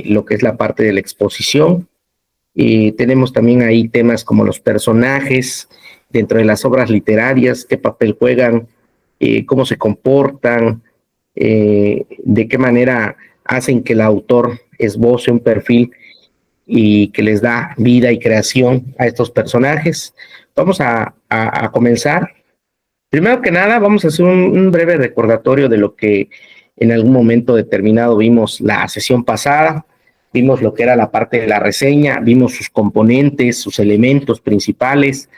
lo que es la parte de la exposición. Tenemos también ahí temas como los personajes dentro de las obras literarias, qué papel juegan, cómo se comportan, de qué manera hacen que el autor esboce un perfil y que les da vida y creación a estos personajes. Vamos a comenzar. Primero que nada, vamos a hacer un breve recordatorio de lo que en algún momento determinado vimos la sesión pasada. Vimos lo que era la parte de la reseña, vimos sus componentes, sus elementos principales,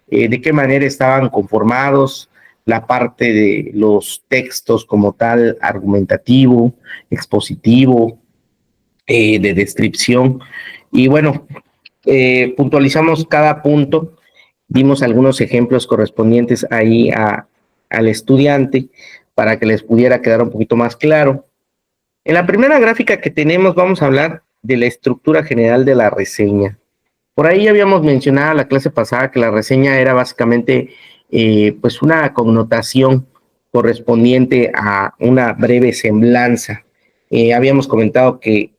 de qué manera estaban conformados, la parte de los textos como tal, argumentativo, expositivo, de descripción. Y bueno, puntualizamos cada punto, dimos algunos ejemplos correspondientes ahí al estudiante para que les pudiera quedar un poquito más claro. En la primera gráfica que tenemos vamos a hablar de la estructura general de la reseña. Por ahí habíamos mencionado la clase pasada que la reseña era básicamente pues una connotación correspondiente a una breve semblanza. Habíamos comentado que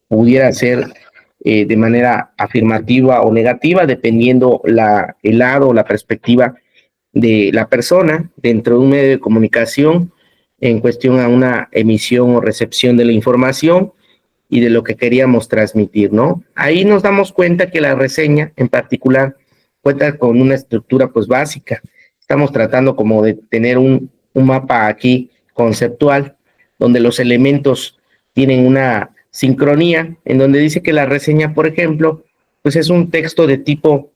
pudiera ser de manera afirmativa o negativa, dependiendo el lado o la perspectiva de la persona dentro de un medio de comunicación en cuestión a una emisión o recepción de la información y de lo que queríamos transmitir, ¿no? Ahí nos damos cuenta que la reseña en particular cuenta con una estructura pues básica. Estamos tratando como de tener un mapa aquí conceptual donde los elementos tienen una sincronía, en donde dice que la reseña, por ejemplo, pues es un texto de tipo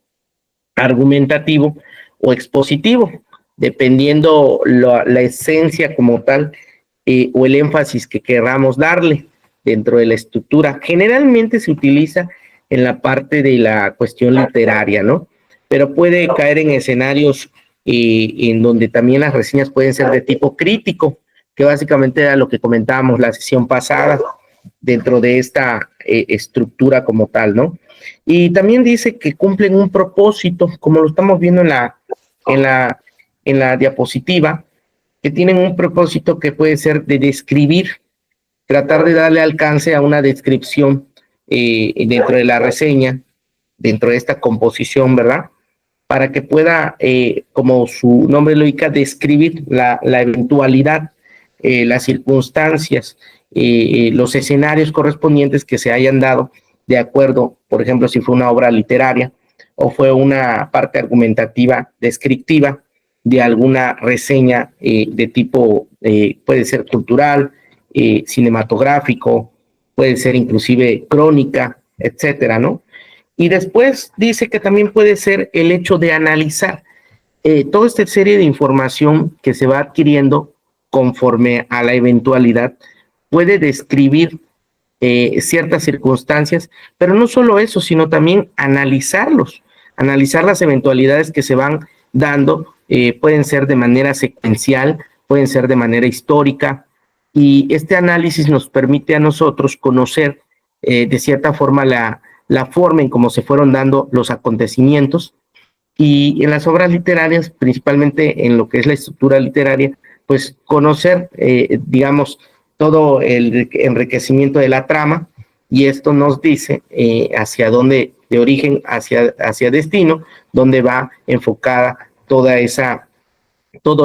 argumentativo o expositivo, dependiendo la esencia como tal o el énfasis que queramos darle dentro de la estructura. Generalmente se utiliza en la parte de la cuestión literaria, ¿no? Pero puede caer en escenarios en donde también las reseñas pueden ser de tipo crítico, que básicamente era lo que comentábamos la sesión pasada dentro de esta estructura como tal, ¿no? Y también dice que cumplen un propósito, como lo estamos viendo en la diapositiva, que tienen un propósito que puede ser de describir, tratar de darle alcance a una descripción dentro de la reseña, dentro de esta composición, ¿verdad? Para que pueda, como su nombre lo indica, describir la eventualidad, las circunstancias, los escenarios correspondientes que se hayan dado de acuerdo, por ejemplo, si fue una obra literaria o fue una parte argumentativa descriptiva de alguna reseña de tipo, puede ser cultural, cinematográfico, puede ser inclusive crónica, etcétera, ¿no? Y después dice que también puede ser el hecho de analizar toda esta serie de información que se va adquiriendo conforme a la eventualidad, puede describir ciertas circunstancias, pero no solo eso, sino también analizar las eventualidades que se van dando, pueden ser de manera secuencial, pueden ser de manera histórica, y este análisis nos permite a nosotros conocer de cierta forma la forma en cómo se fueron dando los acontecimientos, y en las obras literarias, principalmente en lo que es la estructura literaria, pues conocer, digamos, todo el enriquecimiento de la trama, y esto nos dice hacia dónde, de origen hacia destino, dónde va enfocada todo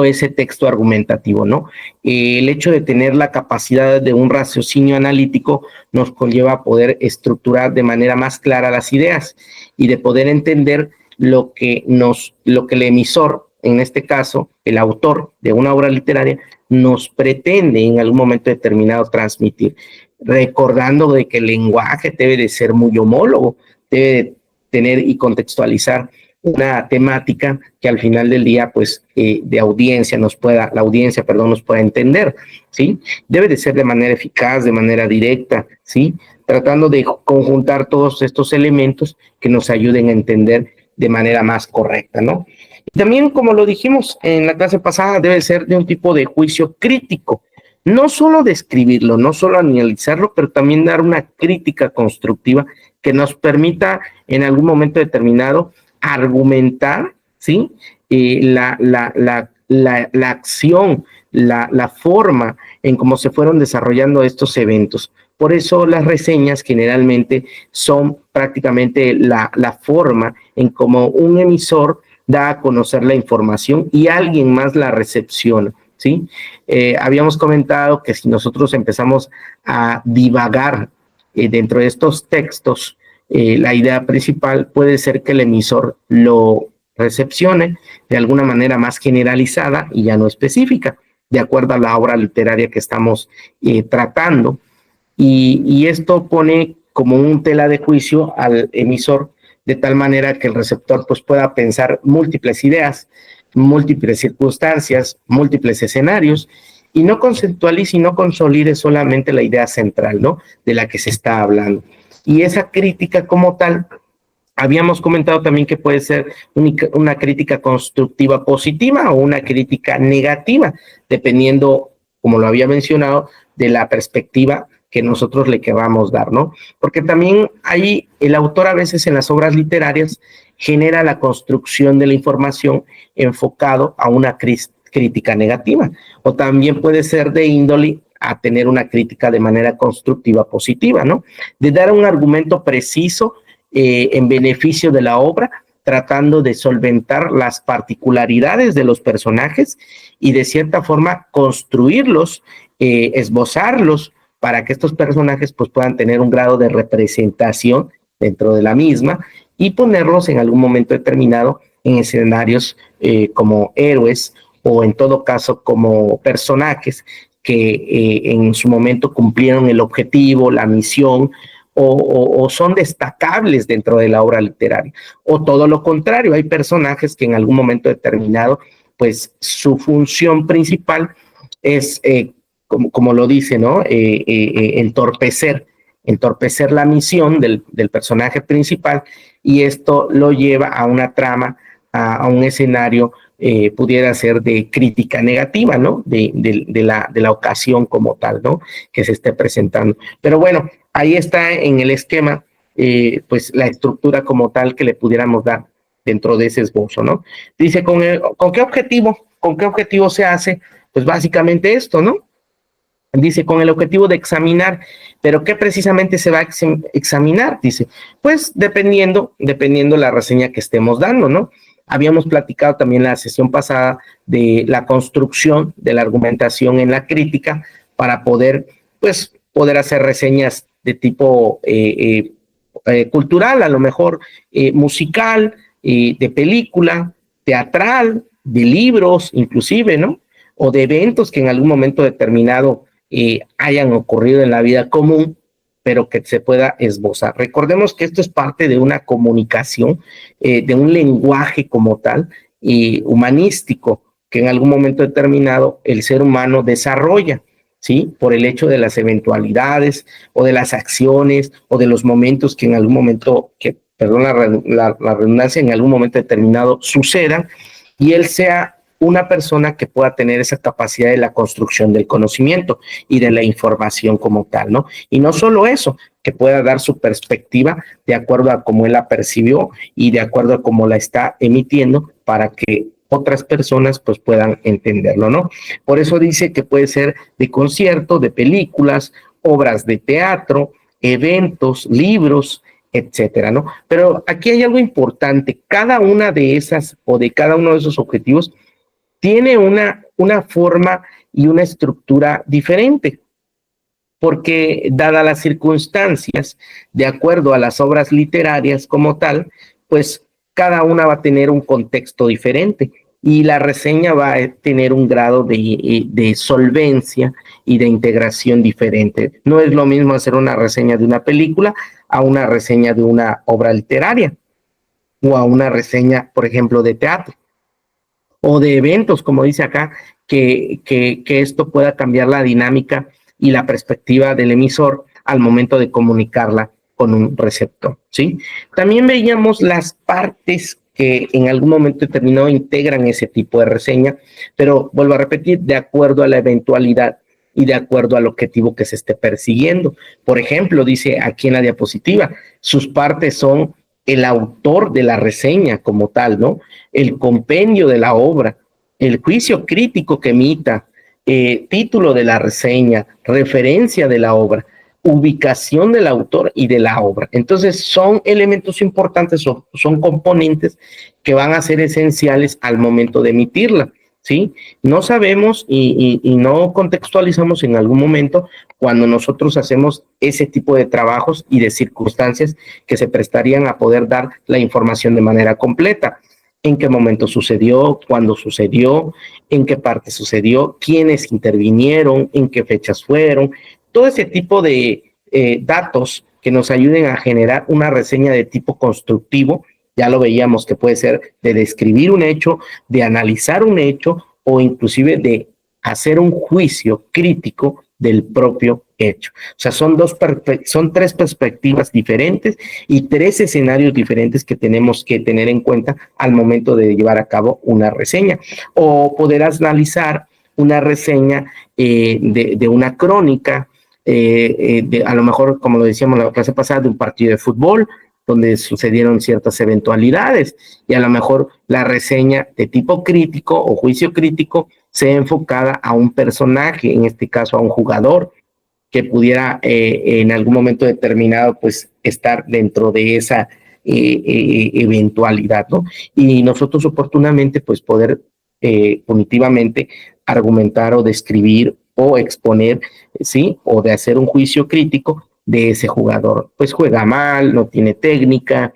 ese texto argumentativo, ¿no? El hecho de tener la capacidad de un raciocinio analítico nos conlleva a poder estructurar de manera más clara las ideas y de poder entender lo que el emisor, en este caso, el autor de una obra literaria, nos pretende en algún momento determinado transmitir, recordando de que el lenguaje debe de ser muy homólogo, debe de tener y contextualizar una temática que al final del día, pues, la audiencia nos pueda entender, ¿sí? Debe de ser de manera eficaz, de manera directa, ¿sí? Tratando de conjuntar todos estos elementos que nos ayuden a entender de manera más correcta, ¿no? Y también, como lo dijimos en la clase pasada, debe ser de un tipo de juicio crítico, no solo describirlo, no solo analizarlo, pero también dar una crítica constructiva que nos permita en algún momento determinado argumentar, ¿sí? La acción, la forma en cómo se fueron desarrollando estos eventos. Por eso las reseñas generalmente son prácticamente la forma en cómo un emisor da a conocer la información y alguien más la recepciona, ¿sí? Habíamos comentado que si nosotros empezamos a divagar dentro de estos textos, la idea principal puede ser que el emisor lo recepcione de alguna manera más generalizada y ya no específica, de acuerdo a la obra literaria que estamos tratando. Y esto pone como un tela de juicio al emisor de tal manera que el receptor pues pueda pensar múltiples ideas, múltiples circunstancias, múltiples escenarios y no conceptualice y no consolide solamente la idea central, ¿no? De la que se está hablando. Y esa crítica como tal, habíamos comentado también que puede ser una crítica constructiva positiva o una crítica negativa, dependiendo, como lo había mencionado, de la perspectiva que nosotros le queramos dar, ¿no? Porque también ahí el autor a veces en las obras literarias genera la construcción de la información enfocado a una crítica negativa, o también puede ser de índole a tener una crítica de manera constructiva positiva, ¿no? De dar un argumento preciso en beneficio de la obra, tratando de solventar las particularidades de los personajes y de cierta forma construirlos, esbozarlos para que estos personajes pues puedan tener un grado de representación dentro de la misma y ponerlos en algún momento determinado en escenarios como héroes o en todo caso como personajes que en su momento cumplieron el objetivo, la misión, o son destacables dentro de la obra literaria. O todo lo contrario, hay personajes que en algún momento determinado, pues su función principal es, como lo dice, ¿no? Entorpecer la misión del personaje principal y esto lo lleva a una trama, a un escenario pudiera ser de crítica negativa, ¿no? De la ocasión como tal, ¿no? Que se esté presentando. Pero bueno, ahí está en el esquema, pues la estructura como tal que le pudiéramos dar dentro de ese esbozo, ¿no? Dice, ¿con qué objetivo? ¿Con qué objetivo se hace? Pues básicamente esto, ¿no? Dice, con el objetivo de examinar, pero ¿qué precisamente se va a examinar? Dice, pues dependiendo la reseña que estemos dando, ¿no? Habíamos platicado también en la sesión pasada de la construcción de la argumentación en la crítica para poder, pues, poder hacer reseñas de tipo cultural, a lo mejor musical, de película, teatral, de libros, inclusive, ¿no? O de eventos que en algún momento determinado hayan ocurrido en la vida común, pero que se pueda esbozar. Recordemos que esto es parte de una comunicación, de un lenguaje como tal, humanístico, que en algún momento determinado el ser humano desarrolla, ¿sí? Por el hecho de las eventualidades o de las acciones o de los momentos que en algún momento, perdón la redundancia, en algún momento determinado sucedan y él sea una persona que pueda tener esa capacidad de la construcción del conocimiento y de la información como tal, ¿no? Y no solo eso, que pueda dar su perspectiva de acuerdo a cómo él la percibió y de acuerdo a cómo la está emitiendo para que otras personas pues puedan entenderlo, ¿no? Por eso dice que puede ser de concierto, de películas, obras de teatro, eventos, libros, etcétera, ¿no? Pero aquí hay algo importante, cada una de esas o de cada uno de esos objetivos tiene una forma y una estructura diferente, porque dadas las circunstancias, de acuerdo a las obras literarias como tal, pues cada una va a tener un contexto diferente y la reseña va a tener un grado de solvencia y de integración diferente. No es lo mismo hacer una reseña de una película a una reseña de una obra literaria o a una reseña, por ejemplo, de teatro o de eventos, como dice acá, que esto pueda cambiar la dinámica y la perspectiva del emisor al momento de comunicarla con un receptor, ¿sí? También veíamos las partes que en algún momento determinado integran ese tipo de reseña, pero vuelvo a repetir, de acuerdo a la eventualidad y de acuerdo al objetivo que se esté persiguiendo. Por ejemplo, dice aquí en la diapositiva, sus partes son el autor de la reseña como tal, ¿no? El compendio de la obra, el juicio crítico que emita, título de la reseña, referencia de la obra, ubicación del autor y de la obra. Entonces son elementos importantes, son componentes que van a ser esenciales al momento de emitirla, ¿sí? No sabemos y no contextualizamos en algún momento cuando nosotros hacemos ese tipo de trabajos y de circunstancias que se prestarían a poder dar la información de manera completa. En qué momento sucedió, cuándo sucedió, en qué parte sucedió, quiénes intervinieron, en qué fechas fueron, todo ese tipo de datos que nos ayuden a generar una reseña de tipo constructivo. Ya lo veíamos que puede ser de describir un hecho, de analizar un hecho o inclusive de hacer un juicio crítico del propio hecho. O sea, son tres perspectivas diferentes y tres escenarios diferentes que tenemos que tener en cuenta al momento de llevar a cabo una reseña. O podrás analizar una reseña de una crónica, a lo mejor, como lo decíamos en la clase pasada, de un partido de fútbol, donde sucedieron ciertas eventualidades, y a lo mejor la reseña de tipo crítico o juicio crítico sea enfocada a un personaje, en este caso a un jugador, que pudiera en algún momento determinado pues estar dentro de esa eventualidad, ¿no? Y nosotros oportunamente pues poder punitivamente argumentar o describir o exponer, ¿sí? O de hacer un juicio crítico de ese jugador. Pues juega mal, no tiene técnica,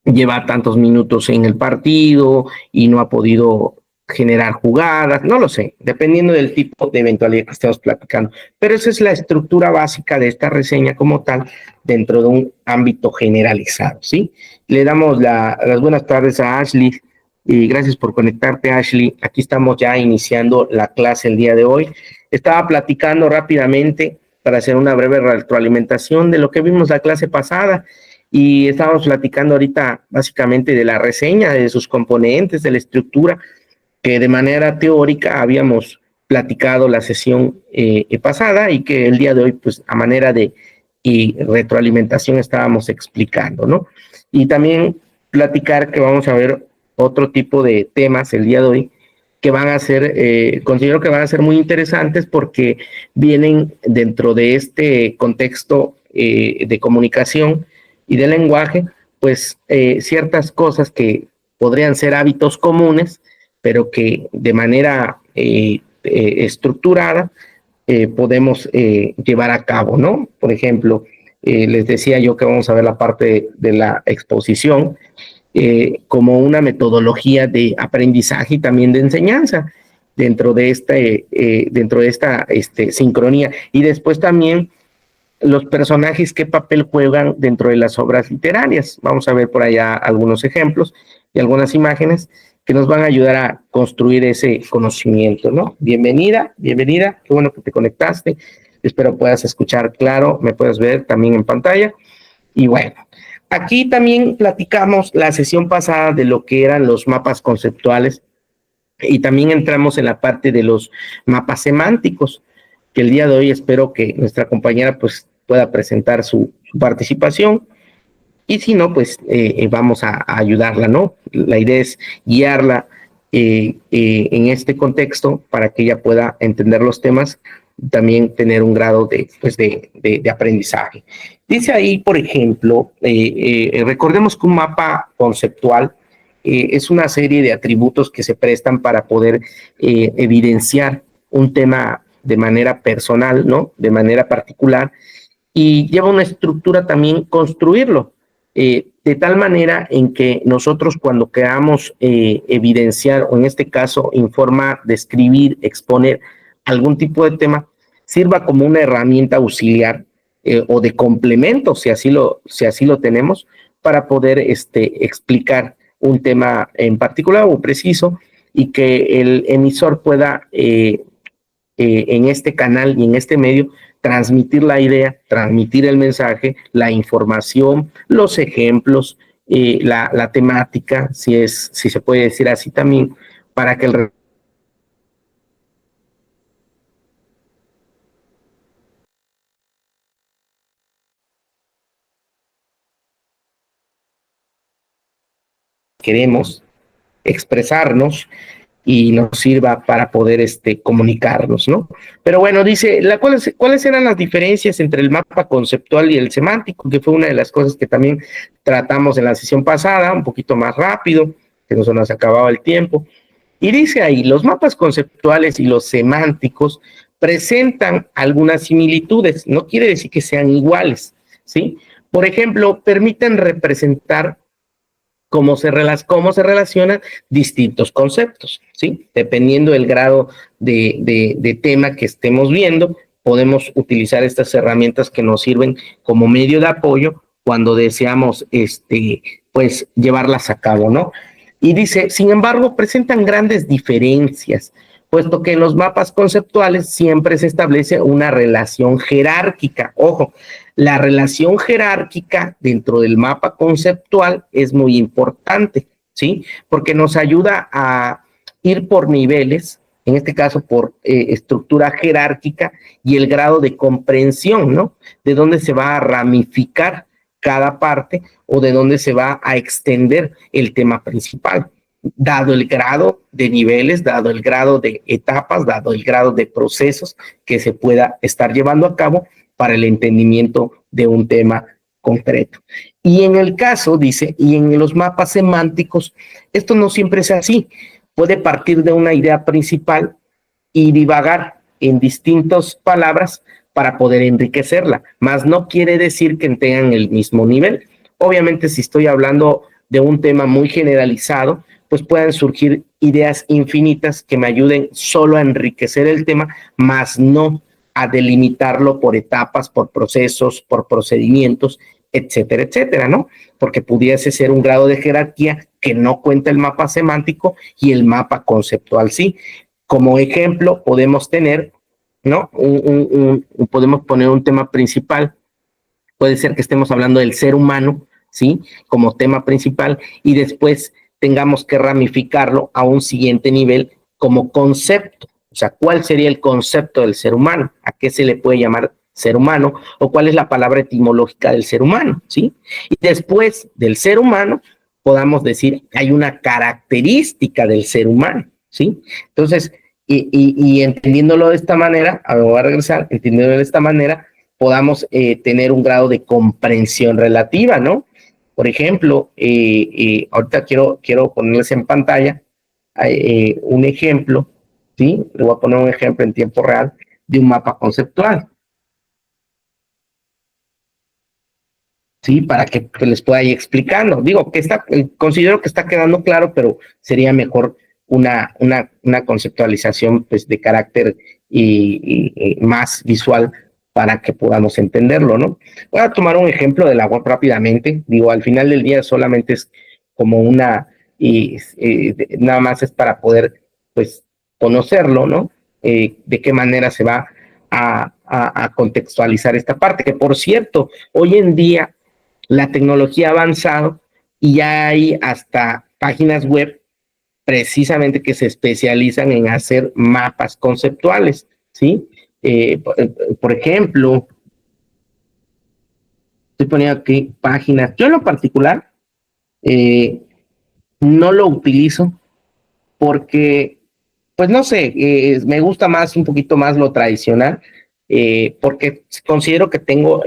lleva tantos minutos en el partido y no ha podido generar jugadas, no lo sé, dependiendo del tipo de eventualidad que estemos platicando. Pero esa es la estructura básica de esta reseña como tal dentro de un ámbito generalizado, ¿sí? Le damos las buenas tardes a Ashley y gracias por conectarte, Ashley. Aquí estamos ya iniciando la clase el día de hoy. Estaba platicando rápidamente para hacer una breve retroalimentación de lo que vimos la clase pasada y estábamos platicando ahorita básicamente de la reseña, de sus componentes, de la estructura, que de manera teórica habíamos platicado la sesión pasada y que el día de hoy, pues a manera de retroalimentación estábamos explicando, ¿no? Y también platicar que vamos a ver otro tipo de temas el día de hoy que van a ser, considero que van a ser muy interesantes porque vienen dentro de este contexto de comunicación y de lenguaje, pues ciertas cosas que podrían ser hábitos comunes, pero que de manera estructurada podemos llevar a cabo, ¿no? Por ejemplo, les decía yo que vamos a ver la parte de la exposición como una metodología de aprendizaje y también de enseñanza dentro de esta sincronía. Y después también los personajes, qué papel juegan dentro de las obras literarias. Vamos a ver por allá algunos ejemplos y algunas imágenes que nos van a ayudar a construir ese conocimiento, ¿no? Bienvenida, bienvenida, qué bueno que te conectaste. Espero puedas escuchar claro, me puedes ver también en pantalla. Y bueno, aquí también platicamos la sesión pasada de lo que eran los mapas conceptuales y también entramos en la parte de los mapas semánticos, que el día de hoy espero que nuestra compañera pues pueda presentar su participación y si no, pues vamos a ayudarla, ¿no? La idea es guiarla en este contexto para que ella pueda entender los temas, también tener un grado de aprendizaje. Dice ahí, por ejemplo, recordemos que un mapa conceptual es una serie de atributos que se prestan para poder evidenciar un tema de manera personal, ¿no? De manera particular, y lleva una estructura también construirlo, de tal manera en que nosotros cuando queramos evidenciar, o en este caso informar, describir, exponer algún tipo de tema, sirva como una herramienta auxiliar o de complemento, si así lo tenemos, para poder explicar un tema en particular o preciso y que el emisor pueda en este canal y en este medio transmitir la idea, transmitir el mensaje, la información, los ejemplos, la temática, si se puede decir así también, para que el queremos expresarnos y nos sirva para poder comunicarnos, ¿no? Pero bueno, dice, ¿cuáles eran las diferencias entre el mapa conceptual y el semántico? Que fue una de las cosas que también tratamos en la sesión pasada, un poquito más rápido, que no se nos acababa el tiempo. Y dice ahí, los mapas conceptuales y los semánticos presentan algunas similitudes, no quiere decir que sean iguales, ¿sí? Por ejemplo, permiten representar cómo se relacionan distintos conceptos, ¿sí? Dependiendo del grado de tema que estemos viendo, podemos utilizar estas herramientas que nos sirven como medio de apoyo cuando deseamos, pues, llevarlas a cabo, ¿no? Y dice, sin embargo, presentan grandes diferencias, puesto que en los mapas conceptuales siempre se establece una relación jerárquica. Ojo, la relación jerárquica dentro del mapa conceptual es muy importante, ¿sí? Porque nos ayuda a ir por niveles, en este caso por estructura jerárquica y el grado de comprensión, ¿no? De dónde se va a ramificar cada parte o de dónde se va a extender el tema principal, dado el grado de niveles, dado el grado de etapas, dado el grado de procesos que se pueda estar llevando a cabo para el entendimiento de un tema concreto. Y en el caso, dice, y en los mapas semánticos, esto no siempre es así. Puede partir de una idea principal y divagar en distintas palabras para poder enriquecerla, mas no quiere decir que tengan el mismo nivel. Obviamente, si estoy hablando de un tema muy generalizado, pues pueden surgir ideas infinitas que me ayuden solo a enriquecer el tema, mas no a delimitarlo por etapas, por procesos, por procedimientos, etcétera, etcétera, ¿no? Porque pudiese ser un grado de jerarquía que no cuenta el mapa semántico y el mapa conceptual sí. Como ejemplo, podemos tener, ¿no? Podemos poner un tema principal, puede ser que estemos hablando del ser humano, ¿sí? Como tema principal, y después tengamos que ramificarlo a un siguiente nivel como concepto. O sea, ¿cuál sería el concepto del ser humano? ¿A qué se le puede llamar ser humano? ¿O cuál es la palabra etimológica del ser humano? ¿Sí? Y después del ser humano, podamos decir, hay una característica del ser humano, ¿sí? Entonces, y entendiéndolo de esta manera, voy a regresar, entendiéndolo de esta manera, podamos tener un grado de comprensión relativa, ¿no? Por ejemplo, ahorita quiero ponerles en pantalla un ejemplo, ¿sí? Le voy a poner un ejemplo en tiempo real de un mapa conceptual, ¿sí? Para que les pueda ir explicando. Digo, considero que está quedando claro, pero sería mejor una conceptualización pues, de carácter y más visual para que podamos entenderlo, ¿no? Voy a tomar un ejemplo del agua rápidamente. Digo, al final del día solamente es como nada más es para poder, pues, conocerlo, ¿no? De qué manera se va a contextualizar esta parte, que por cierto, hoy en día la tecnología ha avanzado y ya hay hasta páginas web precisamente que se especializan en hacer mapas conceptuales, ¿sí? Por ejemplo, estoy poniendo aquí páginas. Yo en lo particular no lo utilizo porque, pues no sé, me gusta más, un poquito más lo tradicional, porque considero que tengo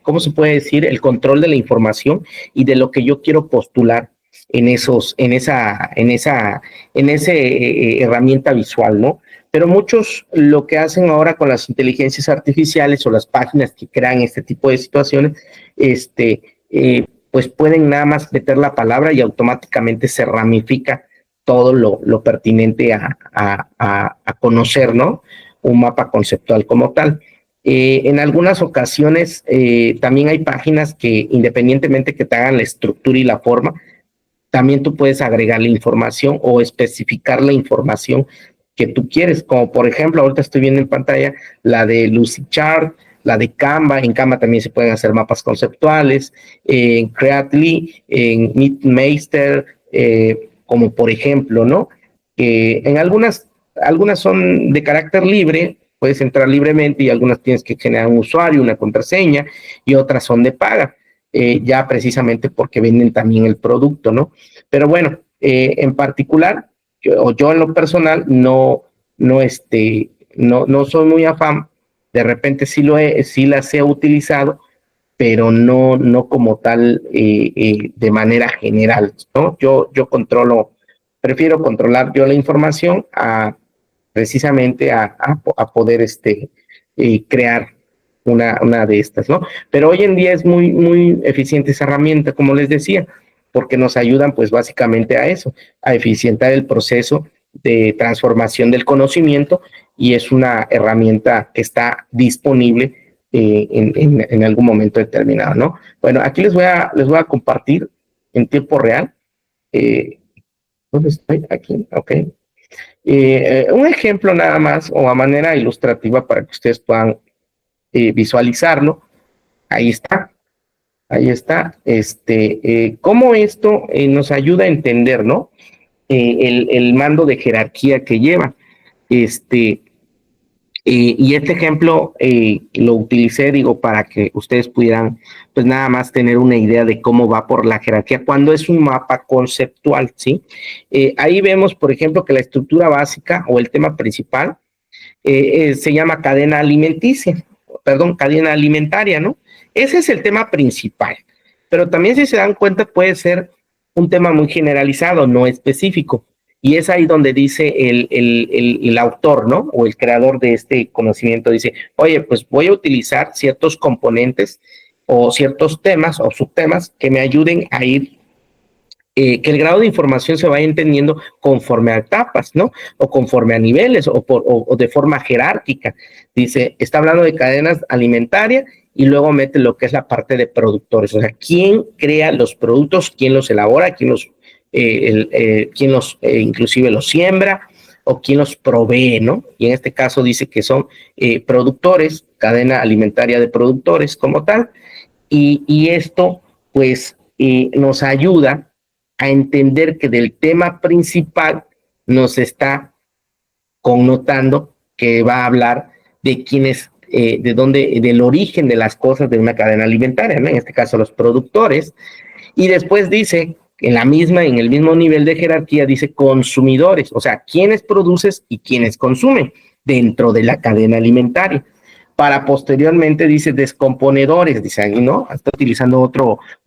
¿cómo se puede decir? El control de la información y de lo que yo quiero postular en esa herramienta visual, ¿no? Pero muchos lo que hacen ahora con las inteligencias artificiales o las páginas que crean este tipo de situaciones, pues pueden nada más meter la palabra y automáticamente se ramifica todo lo pertinente a conocer, ¿no? Un mapa conceptual como tal. En algunas ocasiones también hay páginas que independientemente que te hagan la estructura y la forma, también tú puedes agregar la información o especificar la información que tú quieres, como por ejemplo, ahorita estoy viendo en pantalla la de Lucidchart, la de Canva. En Canva también se pueden hacer mapas conceptuales, en Creatly, en MeetMeister, como por ejemplo, ¿no? En algunas son de carácter libre, puedes entrar libremente y algunas tienes que generar un usuario, una contraseña, y otras son de paga, ya precisamente porque venden también el producto, ¿no? Pero bueno, en particular, yo en lo personal no soy muy afán. De repente sí las he utilizado, pero no como tal de manera general, ¿no? Yo prefiero controlar yo la información precisamente a poder crear una de estas, ¿no? Pero hoy en día es muy eficiente esa herramienta, como les decía, porque nos ayudan pues básicamente a eso, a eficientar el proceso de transformación del conocimiento, y es una herramienta que está disponible en algún momento determinado, ¿no? Bueno, aquí les voy a compartir en tiempo real. ¿Dónde estoy? Aquí, ok. Un ejemplo nada más, o a manera ilustrativa para que ustedes puedan visualizarlo. Ahí está. Ahí está. Cómo esto nos ayuda a entender, ¿no? El mando de jerarquía que lleva. Y este ejemplo lo utilicé, digo, para que ustedes pudieran, pues nada más tener una idea de cómo va por la jerarquía cuando es un mapa conceptual, ¿sí? Ahí vemos, por ejemplo, que la estructura básica o el tema principal se llama cadena alimenticia, perdón, cadena alimentaria, ¿no? Ese es el tema principal, pero también si se dan cuenta puede ser un tema muy generalizado, no específico, y es ahí donde dice el autor, ¿no? O el creador de este conocimiento dice, oye, pues voy a utilizar ciertos componentes o ciertos temas o subtemas que me ayuden a ir que el grado de información se vaya entendiendo conforme a etapas, ¿no? O conforme a niveles o de forma jerárquica. Dice, está hablando de cadenas alimentarias y luego mete lo que es la parte de productores. O sea, ¿quién crea los productos? ¿Quién los elabora? ¿Quién inclusive los siembra? ¿O quién los provee, no? Y en este caso dice que son productores, cadena alimentaria de productores como tal. Y esto, pues, nos ayuda a entender que del tema principal nos está connotando que va a hablar de quiénes, de dónde, del origen de las cosas de una cadena alimentaria, ¿no? En este caso los productores, y después dice, en el mismo nivel de jerarquía, dice consumidores, o sea, quiénes produces y quiénes consumen dentro de la cadena alimentaria. Para posteriormente dice descomponedores, dice ahí, ¿no? Está utilizando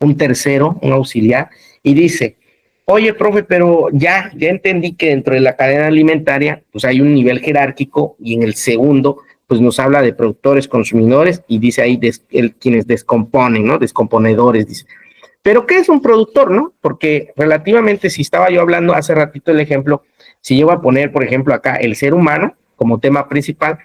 un tercero, un auxiliar, y dice, oye, profe, pero ya entendí que dentro de la cadena alimentaria, pues hay un nivel jerárquico, y en el segundo, pues nos habla de productores, consumidores, y dice ahí quienes descomponen, ¿no? Descomponedores, dice. Pero ¿qué es un productor, no? Porque relativamente, si estaba yo hablando hace ratito el ejemplo, si llego a poner, por ejemplo, acá el ser humano como tema principal,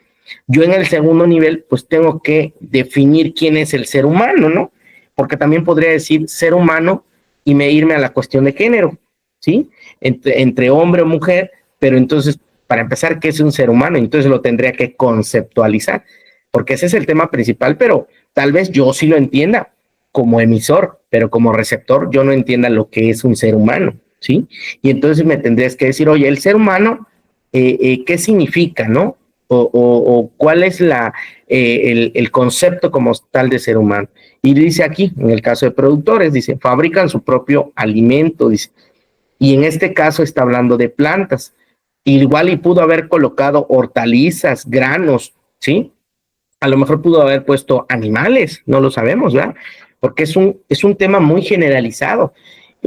yo en el segundo nivel, pues tengo que definir quién es el ser humano, ¿no? Porque también podría decir ser humano y me irme a la cuestión de género, ¿sí? Entre hombre o mujer, pero entonces, para empezar, ¿qué es un ser humano? Entonces lo tendría que conceptualizar, porque ese es el tema principal, pero tal vez yo sí lo entienda como emisor, pero como receptor yo no entienda lo que es un ser humano, ¿sí? Y entonces me tendrías que decir, oye, el ser humano, ¿qué significa, no? O cuál es el concepto como tal de ser humano. Y dice aquí, en el caso de productores, dice, fabrican su propio alimento, dice, y en este caso está hablando de plantas. Igual y pudo haber colocado hortalizas, granos, ¿sí? A lo mejor pudo haber puesto animales, no lo sabemos, ¿verdad? Porque es un tema muy generalizado.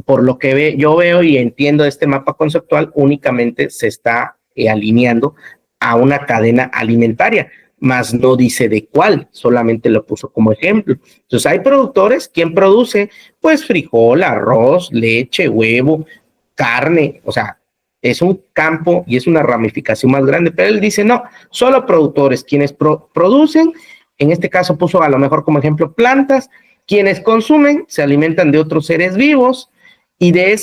Por lo que yo veo y entiendo este mapa conceptual, únicamente se está alineando a una cadena alimentaria, más no dice de cuál, solamente lo puso como ejemplo. Entonces hay productores, ¿quién produce? Pues frijol, arroz, leche, huevo, carne, o sea, es un campo y es una ramificación más grande, pero él dice, no, solo productores, quienes producen, en este caso puso a lo mejor como ejemplo plantas, quienes consumen se alimentan de otros seres vivos, y de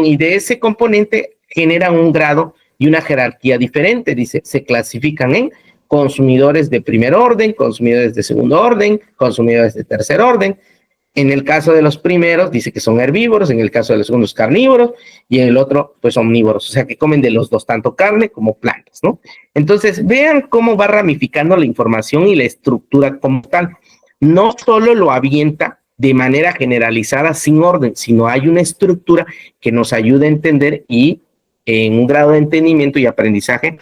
y de ese componente generan un grado y una jerarquía diferente, dice, se clasifican en consumidores de primer orden, consumidores de segundo orden, consumidores de tercer orden. En el caso de los primeros dice que son herbívoros, en el caso de los segundos carnívoros, y en el otro pues omnívoros, o sea que comen de los dos, tanto carne como plantas, ¿no? Entonces vean cómo va ramificando la información y la estructura como tal. No solo lo avienta de manera generalizada sin orden, sino hay una estructura que nos ayuda a entender y en un grado de entendimiento y aprendizaje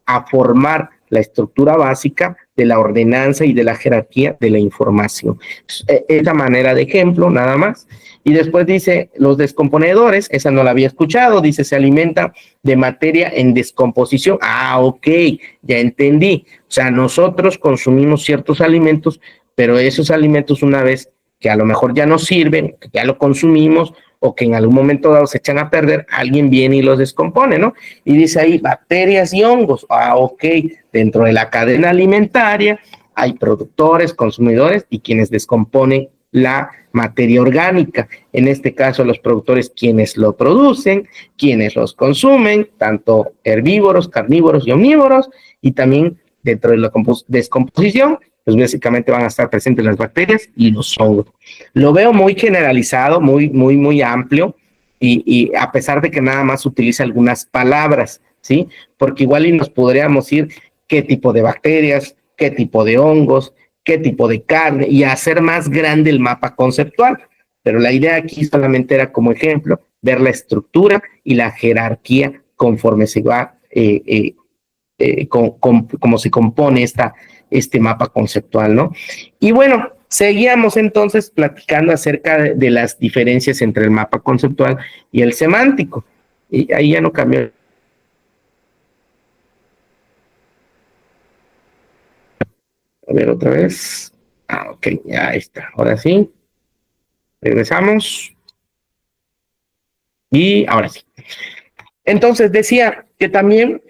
a formar la estructura básica de la ordenanza y de la jerarquía de la información. Esa manera de ejemplo, nada más. Y después dice, los descomponedores, esa no la había escuchado, dice, se alimenta de materia en descomposición. Ah, ok, ya entendí. O sea, nosotros consumimos ciertos alimentos, pero esos alimentos una vez que a lo mejor ya no sirven, que ya lo consumimos, o que en algún momento dado se echan a perder, alguien viene y los descompone, ¿no? Y dice ahí bacterias y hongos. Ah, ok, dentro de la cadena alimentaria hay productores, consumidores y quienes descomponen la materia orgánica. En este caso, los productores, quienes lo producen, quienes los consumen, tanto herbívoros, carnívoros y omnívoros, y también dentro de la descomposición, pues básicamente van a estar presentes las bacterias y los hongos. Lo veo muy generalizado, muy amplio, y a pesar de que nada más utiliza algunas palabras, ¿sí? Porque igual y nos podríamos ir qué tipo de bacterias, qué tipo de hongos, qué tipo de carne, y hacer más grande el mapa conceptual. Pero la idea aquí solamente era como ejemplo, ver la estructura y la jerarquía conforme se va cómo se compone este mapa conceptual, ¿no? Y bueno, seguíamos entonces platicando acerca de las diferencias entre el mapa conceptual y el semántico. Y ahí ya no cambió. A ver otra vez. Ah, ok, ya está. Ahora sí. Regresamos. Y ahora sí. Entonces decía que también,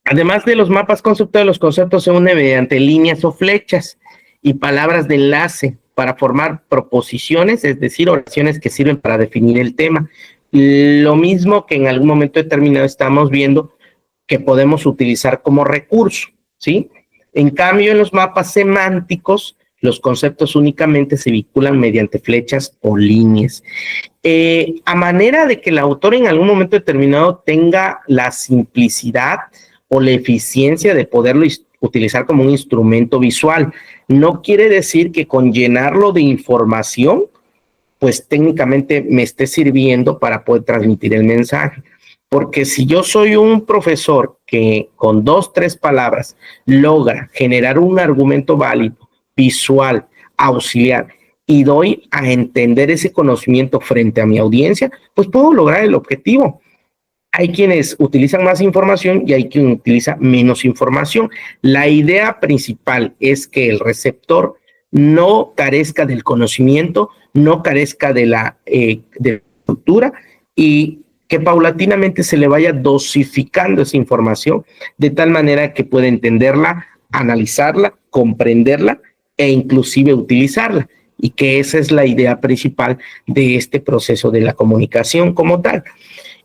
además de los mapas conceptuales, los conceptos se unen mediante líneas o flechas y palabras de enlace para formar proposiciones, es decir, oraciones que sirven para definir el tema. Lo mismo que en algún momento determinado estamos viendo que podemos utilizar como recurso, ¿sí? En cambio, en los mapas semánticos, los conceptos únicamente se vinculan mediante flechas o líneas. A manera de que el autor en algún momento determinado tenga la simplicidad o la eficiencia de poderlo utilizar como un instrumento visual. No quiere decir que con llenarlo de información, pues técnicamente me esté sirviendo para poder transmitir el mensaje. Porque si yo soy un profesor que con 2, 3 palabras logra generar un argumento válido, visual, auxiliar, y doy a entender ese conocimiento frente a mi audiencia, pues puedo lograr el objetivo. Hay quienes utilizan más información y hay quien utiliza menos información. La idea principal es que el receptor no carezca del conocimiento, no carezca de la estructura y que paulatinamente se le vaya dosificando esa información de tal manera que pueda entenderla, analizarla, comprenderla e inclusive utilizarla. Y que esa es la idea principal de este proceso de la comunicación como tal.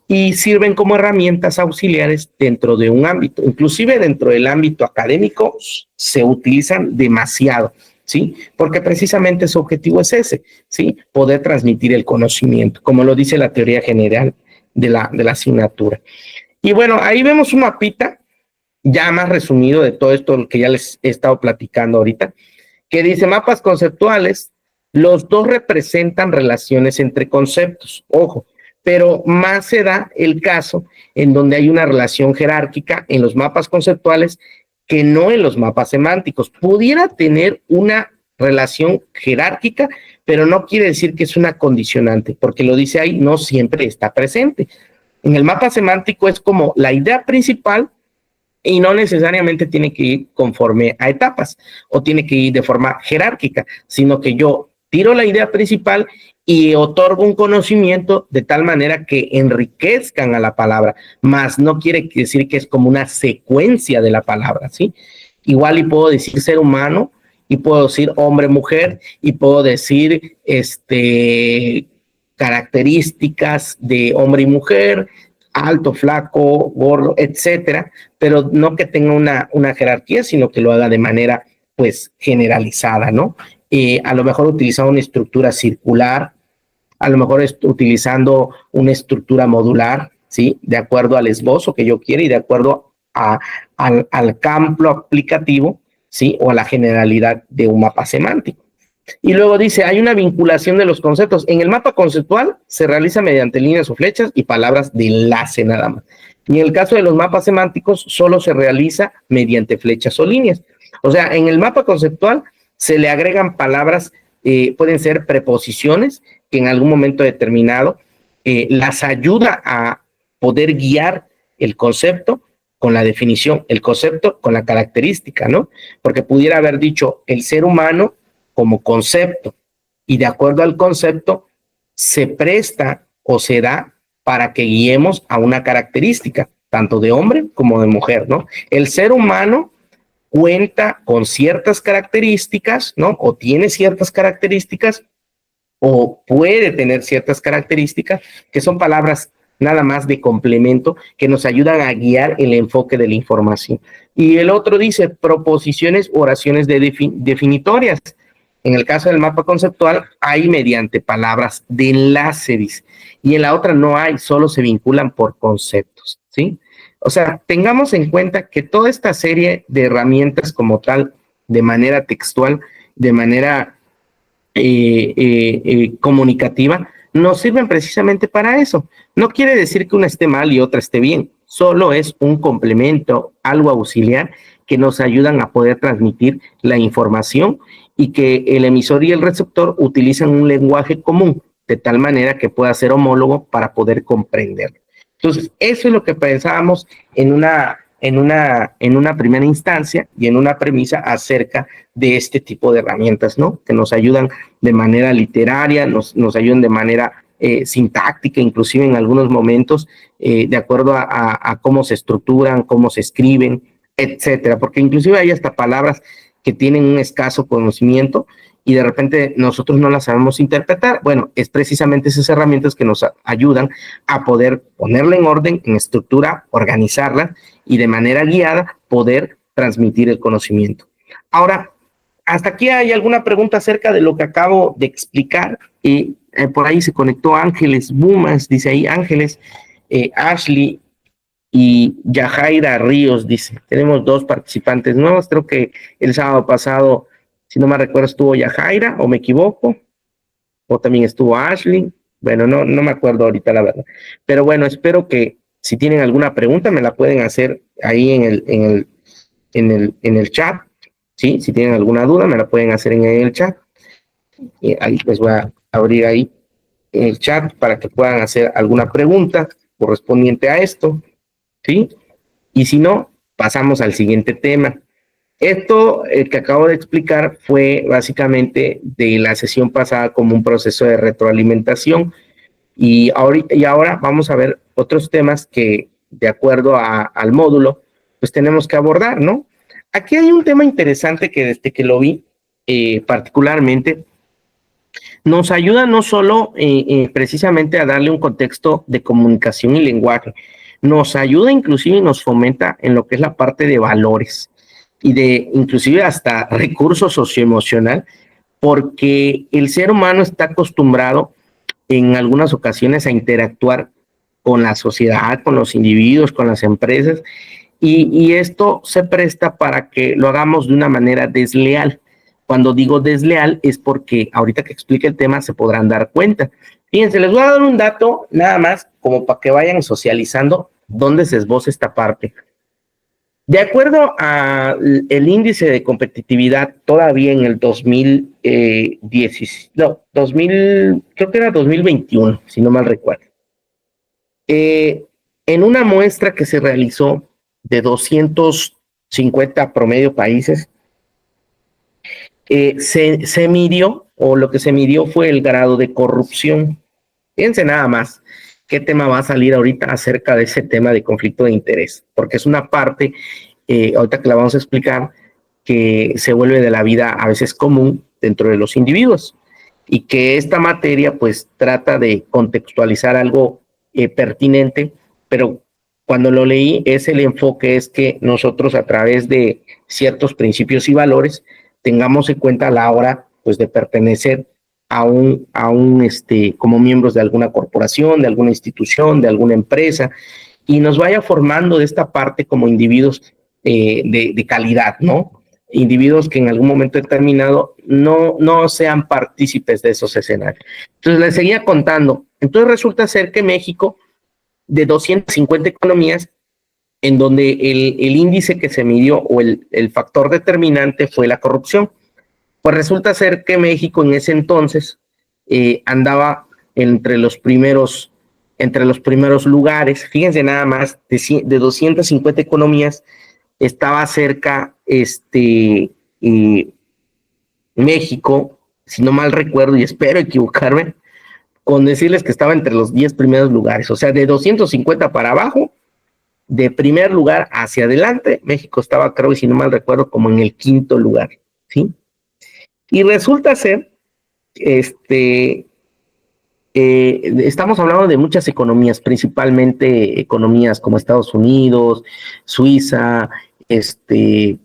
Y sirven como herramientas auxiliares dentro de un ámbito. Inclusive dentro del ámbito académico se utilizan demasiado, ¿sí? Porque precisamente su objetivo es ese, ¿sí? Poder transmitir el conocimiento, como lo dice la teoría general de la asignatura. Y bueno, ahí vemos un mapita ya más resumido de todo esto que ya les he estado platicando ahorita, que dice mapas conceptuales, los dos representan relaciones entre conceptos, ojo, pero más se da el caso en donde hay una relación jerárquica en los mapas conceptuales que no en los mapas semánticos. Pudiera tener una relación jerárquica, pero no quiere decir que es una condicionante, porque lo dice ahí, no siempre está presente. En el mapa semántico es como la idea principal y no necesariamente tiene que ir conforme a etapas o tiene que ir de forma jerárquica, sino que yo tiro la idea principal y otorgo un conocimiento de tal manera que enriquezcan a la palabra, más no quiere decir que es como una secuencia de la palabra, ¿sí? Igual y puedo decir ser humano, y puedo decir hombre, mujer, y puedo decir características de hombre y mujer, alto, flaco, gordo, etcétera, pero no que tenga una jerarquía, sino que lo haga de manera, pues, generalizada, ¿no? A lo mejor utilizando una estructura circular, a lo mejor utilizando una estructura modular, ¿sí? De acuerdo al esbozo que yo quiera y de acuerdo al campo aplicativo, ¿sí? O a la generalidad de un mapa semántico. Y luego dice, hay una vinculación de los conceptos. En el mapa conceptual se realiza mediante líneas o flechas y palabras de enlace nada más. Y en el caso de los mapas semánticos, solo se realiza mediante flechas o líneas. O sea, en el mapa conceptual se le agregan palabras, pueden ser preposiciones, que en algún momento determinado las ayuda a poder guiar el concepto con la definición, el concepto con la característica, ¿no? Porque pudiera haber dicho el ser humano como concepto, y de acuerdo al concepto se presta o se da para que guiemos a una característica, tanto de hombre como de mujer, ¿no? El ser humano cuenta con ciertas características, ¿no? O tiene ciertas características, o puede tener ciertas características, que son palabras nada más de complemento, que nos ayudan a guiar el enfoque de la información. Y el otro dice proposiciones, oraciones definitorias. En el caso del mapa conceptual, hay mediante palabras de enlace, dice, y en la otra no hay, solo se vinculan por conceptos, ¿sí? O sea, tengamos en cuenta que toda esta serie de herramientas como tal, de manera textual, de manera comunicativa, nos sirven precisamente para eso. No quiere decir que una esté mal y otra esté bien, solo es un complemento, algo auxiliar que nos ayudan a poder transmitir la información y que el emisor y el receptor utilizan un lenguaje común, de tal manera que pueda ser homólogo para poder comprenderlo. Entonces, eso es lo que pensábamos en una primera instancia y en una premisa acerca de este tipo de herramientas, ¿no? Que nos ayudan de manera literaria, nos ayudan de manera sintáctica, inclusive en algunos momentos, de acuerdo a cómo se estructuran, cómo se escriben, etcétera, porque inclusive hay hasta palabras que tienen un escaso conocimiento y de repente nosotros no las sabemos interpretar. Bueno, es precisamente esas herramientas que nos ayudan a poder ponerla en orden, en estructura, organizarla y de manera guiada poder transmitir el conocimiento. Ahora, hasta aquí hay alguna pregunta acerca de lo que acabo de explicar. Y por ahí se conectó Ángeles Bumas, dice ahí Ángeles, Ashley y Yajaira Ríos, dice. Tenemos 2 participantes nuevos. Creo que el sábado pasado, si no me recuerdo, estuvo Yajaira, o me equivoco, o también estuvo Ashley. Bueno, no me acuerdo ahorita la verdad. Pero bueno, espero que si tienen alguna pregunta me la pueden hacer ahí en el chat. ¿Sí? Si tienen alguna duda me la pueden hacer en el chat. Y ahí les voy a abrir ahí el chat para que puedan hacer alguna pregunta correspondiente a esto. ¿Sí? Y si no, pasamos al siguiente tema. Esto que acabo de explicar fue básicamente de la sesión pasada como un proceso de retroalimentación y ahora vamos a ver otros temas que de acuerdo al módulo pues tenemos que abordar, ¿no? Aquí hay un tema interesante que desde que lo vi particularmente nos ayuda no solo precisamente a darle un contexto de comunicación y lenguaje, nos ayuda inclusive y nos fomenta en lo que es la parte de valores y de inclusive hasta recurso socioemocional, porque el ser humano está acostumbrado en algunas ocasiones a interactuar con la sociedad, con los individuos, con las empresas, y esto se presta para que lo hagamos de una manera desleal. Cuando digo desleal es porque ahorita que explique el tema se podrán dar cuenta. Fíjense, les voy a dar un dato nada más como para que vayan socializando dónde se esboza esta parte. De acuerdo al índice de competitividad, todavía en el 2000, creo que era 2021, si no mal recuerdo. En una muestra que se realizó de 250 promedio países, se midió, o lo que se midió fue el grado de corrupción. Fíjense nada más qué tema va a salir ahorita acerca de ese tema de conflicto de interés, porque es una parte, ahorita que la vamos a explicar, que se vuelve de la vida a veces común dentro de los individuos y que esta materia pues trata de contextualizar algo pertinente, pero cuando lo leí el enfoque es que nosotros a través de ciertos principios y valores tengamos en cuenta a la hora pues de pertenecer como miembros de alguna corporación, de alguna institución, de alguna empresa, y nos vaya formando de esta parte como individuos de calidad, ¿no? Individuos que en algún momento determinado no sean partícipes de esos escenarios. Entonces les seguía contando. Entonces resulta ser que México de 250 economías, en donde el índice que se midió o el factor determinante fue la corrupción. Pues resulta ser que México en ese entonces andaba entre los primeros lugares. Fíjense nada más, de 250 economías, estaba cerca México, si no mal recuerdo, y espero equivocarme, con decirles que estaba entre los 10 primeros lugares. O sea, de 250 para abajo, de primer lugar hacia adelante, México estaba, creo, y si no mal recuerdo, como en el 5º lugar, ¿sí? Y resulta ser, estamos hablando de muchas economías, principalmente economías como Estados Unidos, Suiza,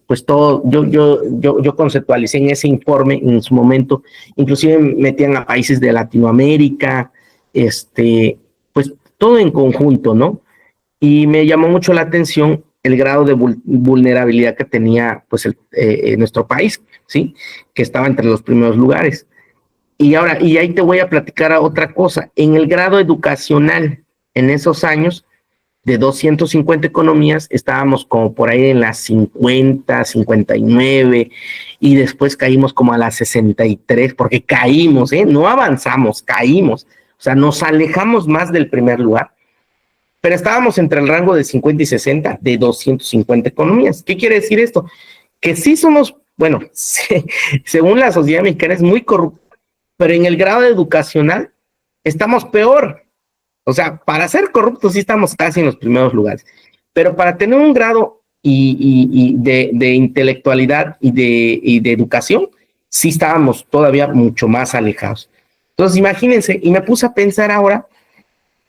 pues todo, yo conceptualicé en ese informe en su momento, inclusive metían a países de Latinoamérica, pues todo en conjunto, ¿no? Y me llamó mucho la atención el grado de vulnerabilidad que tenía pues nuestro país, ¿sí? Que estaba entre los primeros lugares. Y ahora, y ahí te voy a platicar a otra cosa. En el grado educacional, en esos años, de 250 economías, estábamos como por ahí en las 50, 59, y después caímos como a las 63, porque caímos, no avanzamos, caímos. O sea, nos alejamos más del primer lugar, pero estábamos entre el rango de 50 y 60 de 250 economías. ¿Qué quiere decir esto? Que sí somos, bueno, según la sociedad mexicana es muy corrupta, pero en el grado educacional estamos peor. O sea, para ser corruptos sí estamos casi en los primeros lugares, pero para tener un grado de intelectualidad y de educación, sí estábamos todavía mucho más alejados. Entonces, imagínense, y me puse a pensar ahora,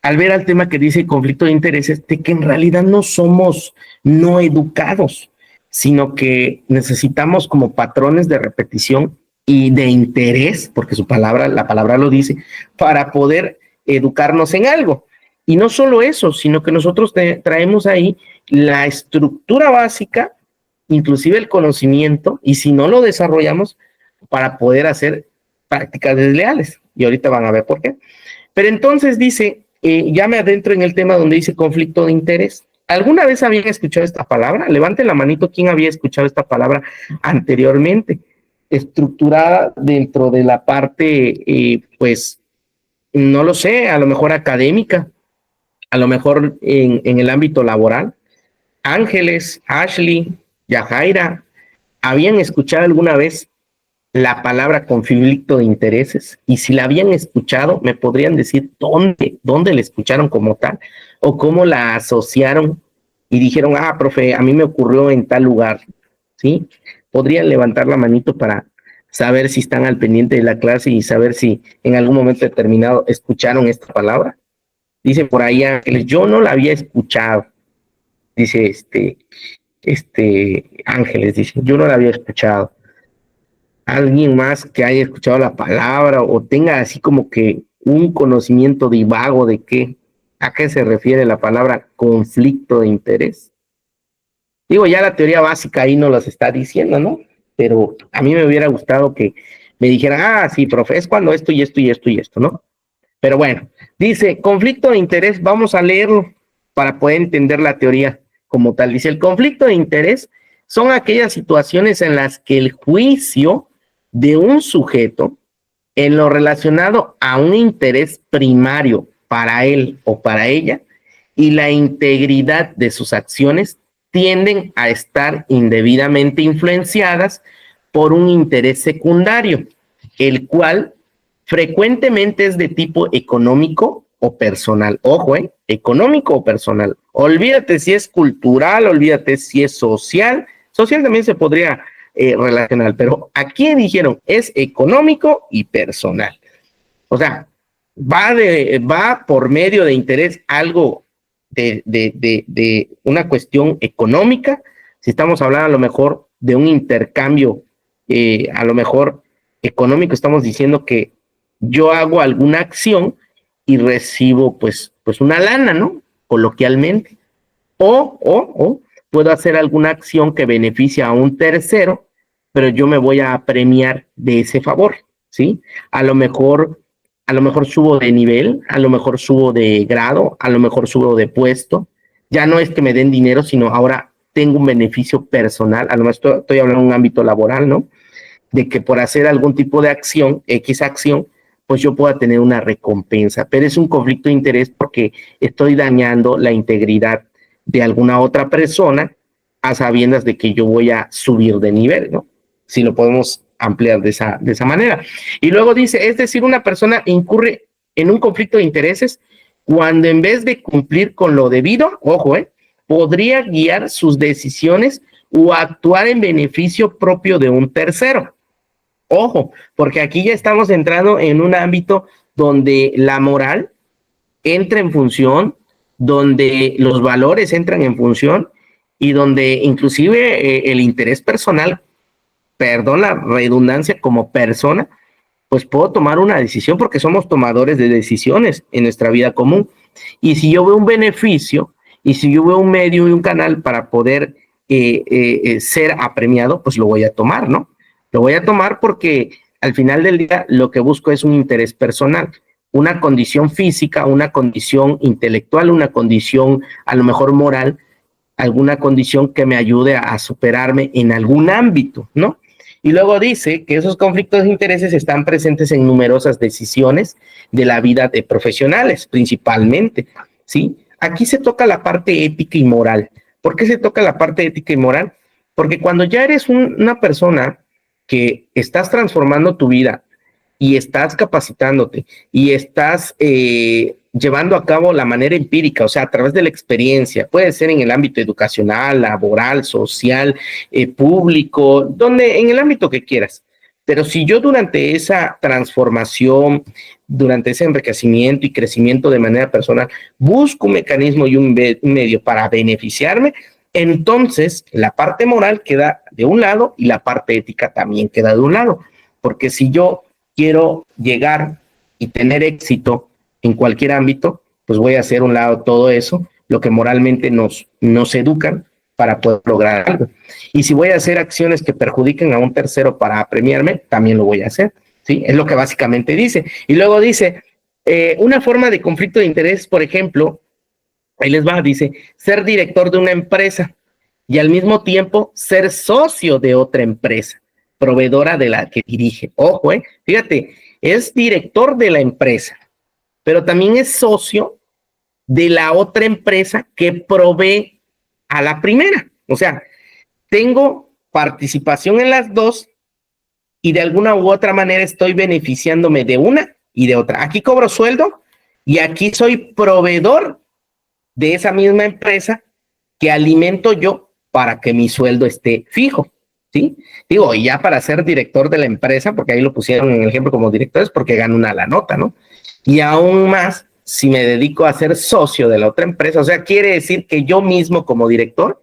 al ver al tema que dice conflicto de intereses, de que en realidad no somos no educados, sino que necesitamos como patrones de repetición y de interés, porque la palabra lo dice, para poder educarnos en algo. Y no solo eso, sino que nosotros traemos ahí la estructura básica, inclusive el conocimiento, y si no lo desarrollamos, para poder hacer prácticas desleales. Y ahorita van a ver por qué. Pero entonces dice, ya me adentro en el tema donde dice conflicto de interés. ¿Alguna vez habían escuchado esta palabra? Levanten la manito, ¿quién había escuchado esta palabra anteriormente? Estructurada dentro de la parte, pues, no lo sé, a lo mejor académica, a lo mejor en el ámbito laboral. Ángeles, Ashley, Yajaira, ¿habían escuchado alguna vez la palabra conflicto de intereses? Y si la habían escuchado, ¿me podrían decir dónde la escucharon como tal? ¿O cómo la asociaron y dijeron, profe, a mí me ocurrió en tal lugar? ¿Sí? ¿Podrían levantar la manito para saber si están al pendiente de la clase y saber si en algún momento determinado escucharon esta palabra? Dice por ahí Ángeles, yo no la había escuchado. Dice Ángeles, dice, yo no la había escuchado. Alguien más que haya escuchado la palabra o tenga así como que un conocimiento divago de a qué se refiere la palabra conflicto de interés. Digo, ya la teoría básica ahí no las está diciendo, ¿no? Pero a mí me hubiera gustado que me dijeran, sí, profe, es cuando esto y esto y esto y esto, ¿no? Pero bueno, dice, conflicto de interés, vamos a leerlo para poder entender la teoría como tal. Dice, el conflicto de interés son aquellas situaciones en las que el juicio de un sujeto en lo relacionado a un interés primario para él o para ella y la integridad de sus acciones tienden a estar indebidamente influenciadas por un interés secundario, el cual frecuentemente es de tipo económico o personal. Ojo, económico o personal. Olvídate si es cultural, olvídate si es social. Social también se podría relacionar, pero aquí dijeron es económico y personal. O sea, va por medio de interés algo de una cuestión económica. Si estamos hablando a lo mejor de un intercambio, a lo mejor económico, estamos diciendo que yo hago alguna acción y recibo pues una lana, ¿no? Coloquialmente. O puedo hacer alguna acción que beneficia a un tercero, pero yo me voy a premiar de ese favor, ¿sí? A lo mejor a lo mejor subo de nivel, a lo mejor subo de grado, a lo mejor subo de puesto. Ya no es que me den dinero, sino ahora tengo un beneficio personal, a lo mejor estoy hablando de un ámbito laboral, ¿no? De que por hacer algún tipo de acción, X acción, pues yo pueda tener una recompensa. Pero es un conflicto de interés porque estoy dañando la integridad de alguna otra persona a sabiendas de que yo voy a subir de nivel, ¿no? Si lo podemos ampliar de esa manera. Y luego dice, es decir, una persona incurre en un conflicto de intereses cuando en vez de cumplir con lo debido, ojo, podría guiar sus decisiones o actuar en beneficio propio de un tercero. Ojo, porque aquí ya estamos entrando en un ámbito donde la moral entra en función, donde los valores entran en función y donde inclusive el interés personal, perdón la redundancia, como persona, pues puedo tomar una decisión porque somos tomadores de decisiones en nuestra vida común. Y si yo veo un beneficio y si yo veo un medio y un canal para poder ser apremiado, pues lo voy a tomar, ¿no? Lo voy a tomar porque al final del día lo que busco es un interés personal, una condición física, una condición intelectual, una condición a lo mejor moral, alguna condición que me ayude a superarme en algún ámbito, ¿no? Y luego dice que esos conflictos de intereses están presentes en numerosas decisiones de la vida de profesionales, principalmente, ¿sí? Aquí se toca la parte ética y moral. ¿Por qué se toca la parte ética y moral? Porque cuando ya eres una persona que estás transformando tu vida y estás capacitándote y estás llevando a cabo la manera empírica, o sea, a través de la experiencia, puede ser en el ámbito educacional, laboral, social, público, donde, en el ámbito que quieras. Pero si yo durante esa transformación, durante ese enriquecimiento y crecimiento de manera personal, busco un mecanismo y un medio para beneficiarme, entonces la parte moral queda de un lado y la parte ética también queda de un lado. Porque si yo quiero llegar y tener éxito en cualquier ámbito, pues voy a hacer a un lado todo eso, lo que moralmente nos educan para poder lograr algo. Y si voy a hacer acciones que perjudiquen a un tercero para premiarme, también lo voy a hacer, ¿sí? Es lo que básicamente dice. Y luego dice, una forma de conflicto de interés, por ejemplo, ahí les va, dice, ser director de una empresa y al mismo tiempo ser socio de otra empresa, proveedora de la que dirige. Ojo, fíjate, es director de la empresa, pero también es socio de la otra empresa que provee a la primera. O sea, tengo participación en las dos y de alguna u otra manera estoy beneficiándome de una y de otra. Aquí cobro sueldo y aquí soy proveedor de esa misma empresa que alimento yo para que mi sueldo esté fijo, ¿sí? Digo, y ya para ser director de la empresa, porque ahí lo pusieron en el ejemplo como directores, porque gano una la nota, ¿no? Y aún más, si me dedico a ser socio de la otra empresa, o sea, quiere decir que yo mismo como director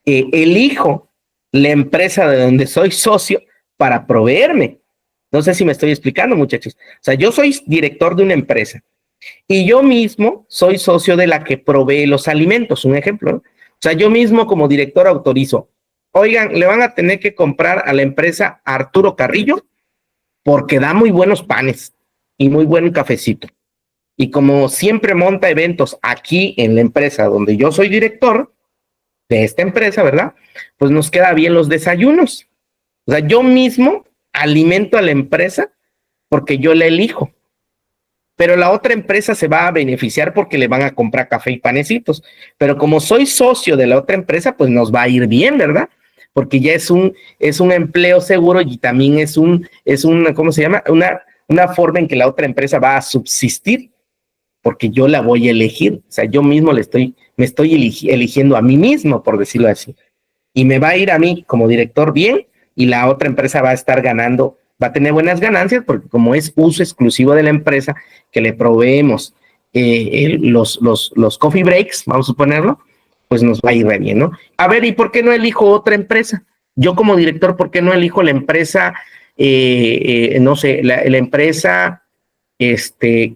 elijo la empresa de donde soy socio para proveerme. No sé si me estoy explicando, muchachos. O sea, yo soy director de una empresa y yo mismo soy socio de la que provee los alimentos, un ejemplo, ¿no? O sea, yo mismo como director autorizo, oigan, le van a tener que comprar a la empresa Arturo Carrillo porque da muy buenos panes y muy buen cafecito. Y como siempre monta eventos aquí en la empresa donde yo soy director de esta empresa, ¿verdad? Pues nos queda bien los desayunos. O sea, yo mismo alimento a la empresa porque yo la elijo. Pero la otra empresa se va a beneficiar porque le van a comprar café y panecitos. Pero como soy socio de la otra empresa, pues nos va a ir bien, ¿verdad? Porque ya es un empleo seguro y también es una, ¿cómo se llama? Una forma en que la otra empresa va a subsistir, porque yo la voy a elegir. O sea, yo mismo me estoy eligiendo a mí mismo, por decirlo así. Y me va a ir a mí como director bien y la otra empresa va a estar ganando, va a tener buenas ganancias porque como es uso exclusivo de la empresa que le proveemos los coffee breaks, vamos a suponerlo, pues nos va a ir bien, ¿no? A ver, ¿y por qué no elijo otra empresa? Yo como director, ¿por qué no elijo la empresa, no sé, la empresa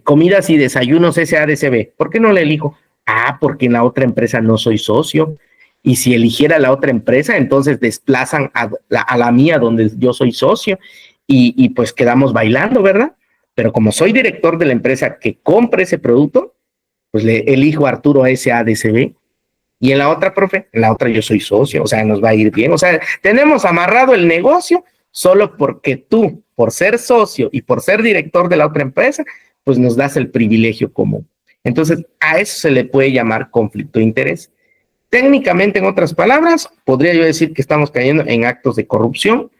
Comidas y Desayunos SADCB? ¿Por qué no la elijo? Ah, porque en la otra empresa no soy socio. Y si eligiera la otra empresa, entonces desplazan a la mía donde yo soy socio y pues quedamos bailando, ¿verdad? Pero como soy director de la empresa que compra ese producto, pues le elijo a Arturo SADCB. Y en la otra, profe, en la otra yo soy socio, o sea, nos va a ir bien. O sea, tenemos amarrado el negocio solo porque tú, por ser socio y por ser director de la otra empresa, pues nos das el privilegio común. Entonces, a eso se le puede llamar conflicto de interés. Técnicamente, en otras palabras, podría yo decir que estamos cayendo en actos de corrupción,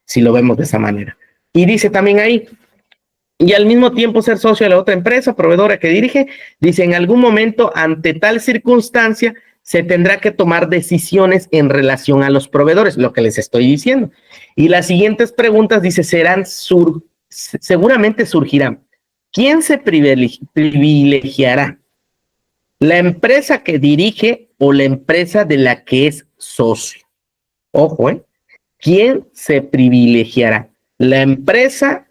si lo vemos de esa manera. Y dice también ahí, y al mismo tiempo ser socio de la otra empresa proveedora que dirige, dice, en algún momento, ante tal circunstancia, se tendrá que tomar decisiones en relación a los proveedores, lo que les estoy diciendo. Y las siguientes preguntas, dice, seguramente surgirán. ¿Quién se privilegiará? ¿La empresa que dirige o la empresa de la que es socio? Ojo, ¿eh? ¿Quién se privilegiará? ¿La empresa,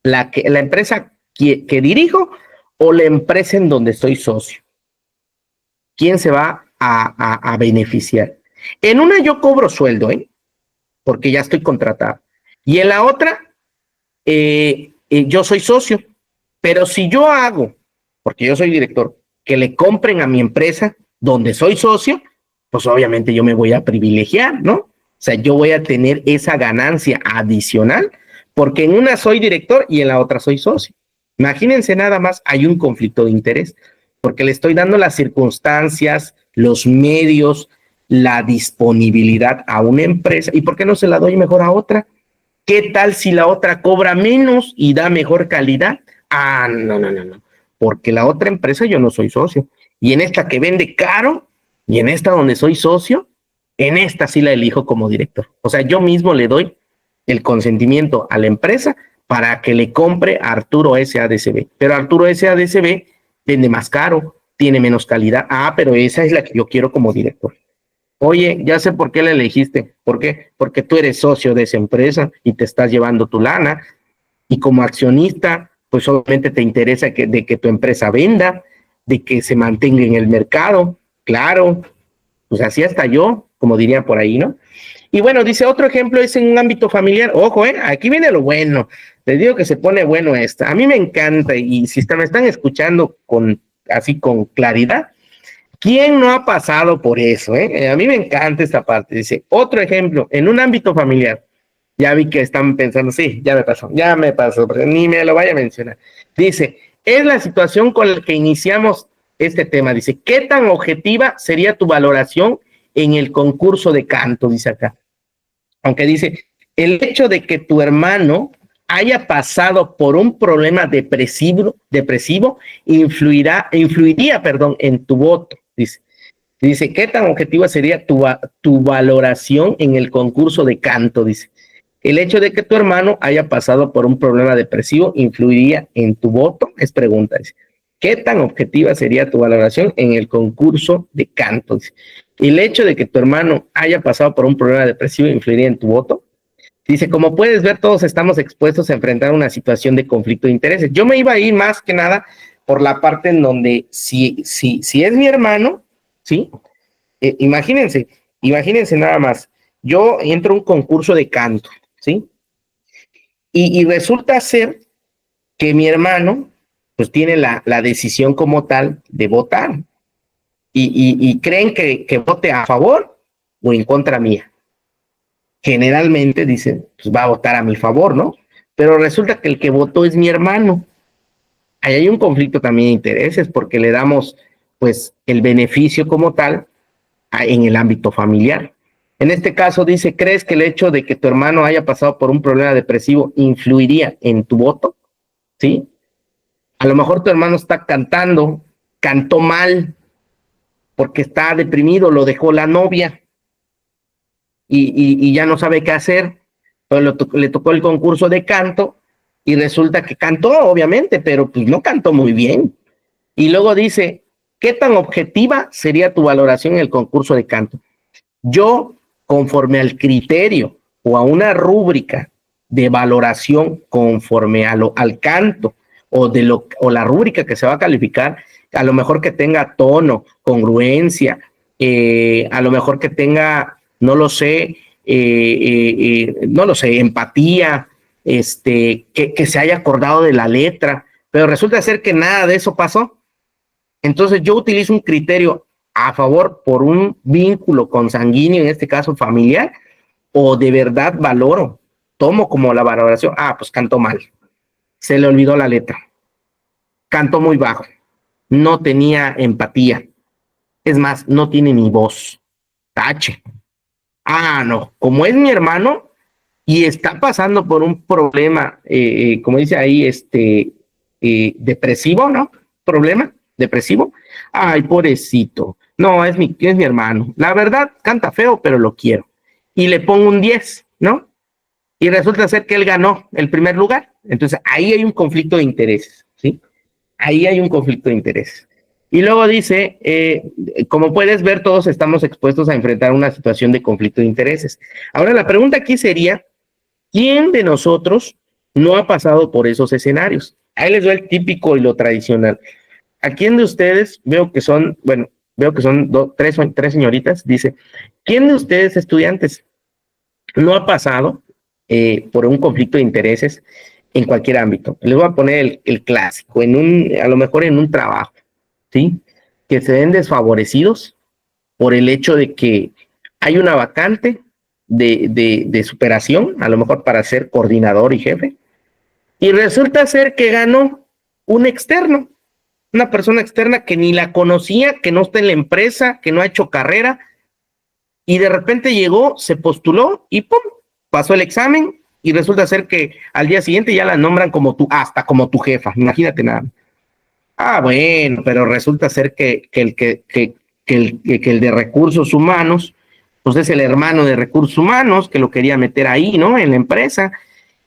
la empresa que dirijo o la empresa en donde soy socio? ¿Quién se va a beneficiar? En una yo cobro sueldo, porque ya estoy contratado. Y en la otra, yo soy socio. Pero si yo hago, porque yo soy director, que le compren a mi empresa donde soy socio, pues obviamente yo me voy a privilegiar, ¿no? O sea, yo voy a tener esa ganancia adicional, porque en una soy director y en la otra soy socio. Imagínense nada más, hay un conflicto de interés, porque le estoy dando las circunstancias, los medios, la disponibilidad a una empresa. ¿Y por qué no se la doy mejor a otra? ¿Qué tal si la otra cobra menos y da mejor calidad? Ah, no. Porque la otra empresa yo no soy socio. Y en esta que vende caro y en esta donde soy socio, en esta sí la elijo como director. O sea, yo mismo le doy el consentimiento a la empresa para que le compre a Arturo SADCB. Pero Arturo SADCB vende más caro, tiene menos calidad. Ah, pero esa es la que yo quiero como director. Oye, ya sé por qué la elegiste. ¿Por qué? Porque tú eres socio de esa empresa y te estás llevando tu lana. Y como accionista, pues obviamente te interesa de que tu empresa venda, de que se mantenga en el mercado. Claro, pues así hasta yo, como diría por ahí, ¿no? Y bueno, dice, otro ejemplo es en un ámbito familiar. Ojo, aquí viene lo bueno. Les digo que se pone bueno esta. A mí me encanta y si me están escuchando así con claridad, ¿quién no ha pasado por eso? A mí me encanta esta parte. Dice, otro ejemplo, en un ámbito familiar. Ya vi que están pensando, sí, ya me pasó, ni me lo vaya a mencionar. Dice, es la situación con la que iniciamos este tema. Dice, ¿qué tan objetiva sería tu valoración en el concurso de canto? Dice acá. Aunque dice, el hecho de que tu hermano haya pasado por un problema depresivo influiría, en tu voto. Dice, ¿qué tan objetiva sería tu valoración en el concurso de canto? Dice, el hecho de que tu hermano haya pasado por un problema depresivo influiría en tu voto, es pregunta. Dice, ¿qué tan objetiva sería tu valoración en el concurso de canto? Dice, el hecho de que tu hermano haya pasado por un problema depresivo influiría en tu voto. Dice, como puedes ver, todos estamos expuestos a enfrentar una situación de conflicto de intereses. Yo me iba a ir más que nada por la parte en donde si es mi hermano, ¿sí? Imagínense nada más, yo entro a un concurso de canto, ¿sí? Y resulta ser que mi hermano, pues tiene la decisión como tal de votar. Y creen que vote a favor o en contra mía. Generalmente dicen, pues va a votar a mi favor, ¿no? Pero resulta que el que votó es mi hermano. Ahí hay un conflicto también de intereses porque le damos, pues, el beneficio como tal en el ámbito familiar. En este caso dice, ¿crees que el hecho de que tu hermano haya pasado por un problema depresivo influiría en tu voto? ¿Sí? A lo mejor tu hermano está cantó mal porque está deprimido, lo dejó la novia y ya no sabe qué hacer. Pero le tocó el concurso de canto y resulta que cantó, obviamente, pero pues no cantó muy bien. Y luego dice, ¿qué tan objetiva sería tu valoración en el concurso de canto? Yo, conforme al criterio o a una rúbrica de valoración conforme al canto o la rúbrica que se va a calificar, a lo mejor que tenga tono, congruencia, a lo mejor que tenga, no lo sé, empatía, que se haya acordado de la letra, pero resulta ser que nada de eso pasó. Entonces yo utilizo un criterio a favor por un vínculo consanguíneo, en este caso familiar, o de verdad valoro, tomo como la valoración, pues cantó mal, se le olvidó la letra, cantó muy bajo, no tenía empatía, es más, no tiene ni voz, tache. No, como es mi hermano y está pasando por un problema, como dice ahí, depresivo, ¿no? Problema depresivo. Ay, pobrecito. No, es mi hermano. La verdad, canta feo, pero lo quiero. Y le pongo un 10, ¿no? Y resulta ser que él ganó el primer lugar. Entonces, ahí hay un conflicto de intereses, ¿sí? Ahí hay un conflicto de intereses. Y luego dice, como puedes ver, todos estamos expuestos a enfrentar una situación de conflicto de intereses. Ahora, la pregunta aquí sería, ¿quién de nosotros no ha pasado por esos escenarios? Ahí les doy el típico y lo tradicional. ¿A quién de ustedes, tres señoritas, dice, ¿quién de ustedes estudiantes no ha pasado por un conflicto de intereses en cualquier ámbito? Les voy a poner el clásico, a lo mejor en un trabajo, ¿sí? Que se ven desfavorecidos por el hecho de que hay una vacante de superación, a lo mejor para ser coordinador y jefe, y resulta ser que ganó un externo, una persona externa que ni la conocía, que no está en la empresa, que no ha hecho carrera, y de repente llegó, se postuló y ¡pum! Pasó el examen y resulta ser que al día siguiente ya la nombran hasta como tu jefa, imagínate nada. Bueno, pero resulta ser que el de recursos humanos, pues es el hermano de recursos humanos que lo quería meter ahí, ¿no? En la empresa,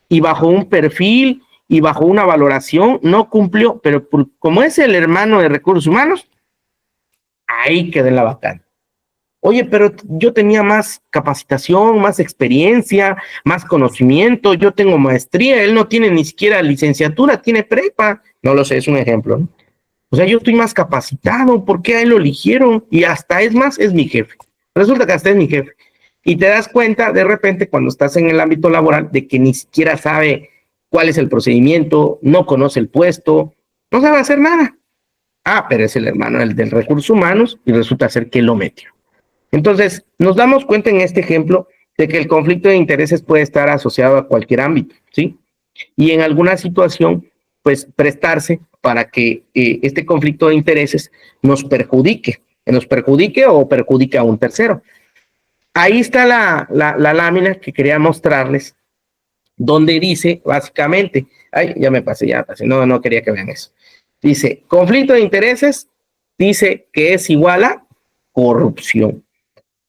y bajo un perfil y bajo una valoración no cumplió, pero como es el hermano de recursos humanos, ahí quedó en la vacante. Oye, pero yo tenía más capacitación, más experiencia, más conocimiento, yo tengo maestría, él no tiene ni siquiera licenciatura, tiene prepa. No lo sé, es un ejemplo, ¿no? O sea, yo estoy más capacitado, ¿por qué a él lo eligieron? Y hasta es más, es mi jefe. Resulta que hasta es mi jefe. Y te das cuenta de repente cuando estás en el ámbito laboral de que ni siquiera sabe cuál es el procedimiento, no conoce el puesto, no sabe hacer nada. Pero es el hermano del recursos humanos y resulta ser que lo metió. Entonces, nos damos cuenta en este ejemplo de que el conflicto de intereses puede estar asociado a cualquier ámbito, ¿sí? Y en alguna situación, pues prestarse para que este conflicto de intereses nos perjudique o perjudique a un tercero. Ahí está la lámina que quería mostrarles, donde dice básicamente, ya me pasé, no quería que vean eso. Dice, conflicto de intereses, dice que es igual a corrupción.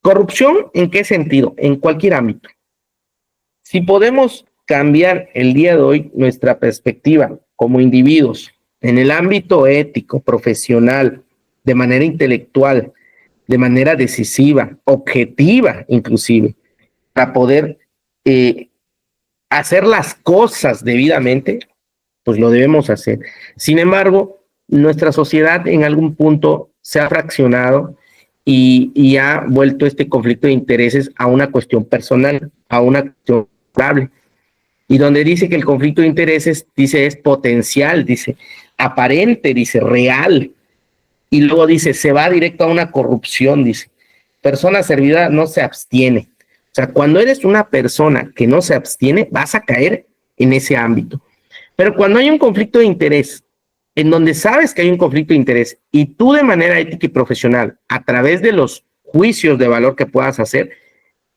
¿Corrupción en qué sentido? En cualquier ámbito. Si podemos cambiar el día de hoy nuestra perspectiva como individuos en el ámbito ético, profesional, de manera intelectual, de manera decisiva, objetiva inclusive, para poder hacer las cosas debidamente, pues lo debemos hacer. Sin embargo, nuestra sociedad en algún punto se ha fraccionado y ha vuelto este conflicto de intereses a una cuestión personal, a una cuestión probable. Y donde dice que el conflicto de intereses, dice, es potencial, dice, aparente, dice, real. Y luego dice, se va directo a una corrupción, dice. Persona servidora no se abstiene. O sea, cuando eres una persona que no se abstiene, vas a caer en ese ámbito. Pero cuando hay un conflicto de interés, en donde sabes que hay un conflicto de interés y tú de manera ética y profesional, a través de los juicios de valor que puedas hacer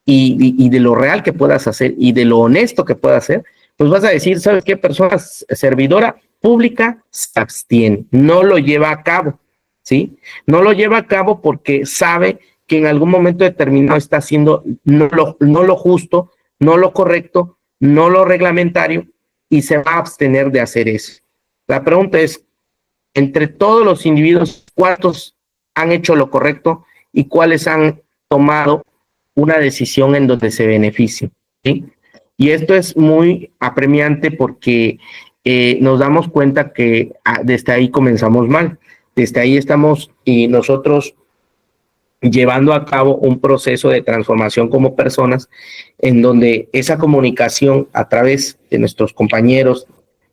y de lo real que puedas hacer y de lo honesto que puedas hacer, pues vas a decir, ¿sabes qué? Persona servidora pública se abstiene, no lo lleva a cabo, ¿sí? No lo lleva a cabo porque sabe que en algún momento determinado está haciendo no lo justo, no lo correcto, no lo reglamentario y se va a abstener de hacer eso. La pregunta es, entre todos los individuos, ¿cuántos han hecho lo correcto y cuáles han tomado una decisión en donde se beneficien? ¿Sí? Y esto es muy apremiante porque nos damos cuenta que desde ahí comenzamos mal. Desde ahí estamos y nosotros llevando a cabo un proceso de transformación como personas, en donde esa comunicación a través de nuestros compañeros,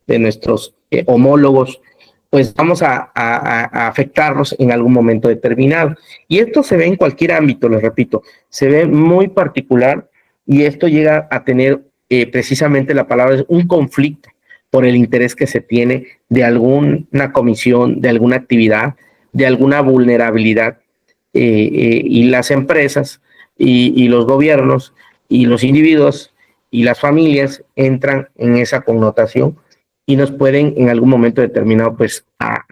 de nuestros homólogos, pues vamos a afectarnos en algún momento determinado. Y esto se ve en cualquier ámbito, les repito, se ve muy particular, y esto llega a tener precisamente la palabra es un conflicto por el interés que se tiene de alguna comisión, de alguna actividad, de alguna vulnerabilidad, y las empresas y los gobiernos y los individuos y las familias entran en esa connotación y nos pueden en algún momento determinado pues a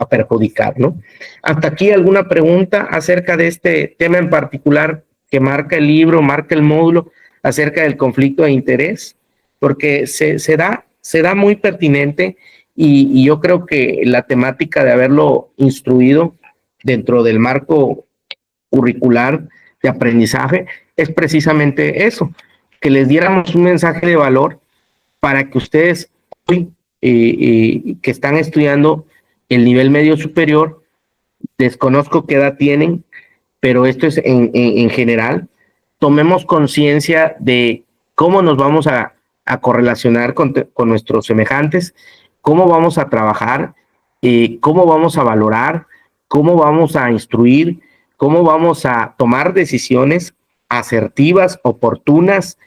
perjudicar, ¿no? Hasta aquí alguna pregunta acerca de este tema en particular que marca el libro, marca el módulo acerca del conflicto de interés, porque se da muy pertinente, y yo creo que la temática de haberlo instruido dentro del marco curricular de aprendizaje es precisamente eso, que les diéramos un mensaje de valor para que ustedes hoy, que están estudiando el nivel medio superior, desconozco qué edad tienen, pero esto es en general, tomemos conciencia de cómo nos vamos a correlacionar con nuestros semejantes, cómo vamos a trabajar, cómo vamos a valorar, cómo vamos a instruir, cómo vamos a tomar decisiones asertivas, oportunas,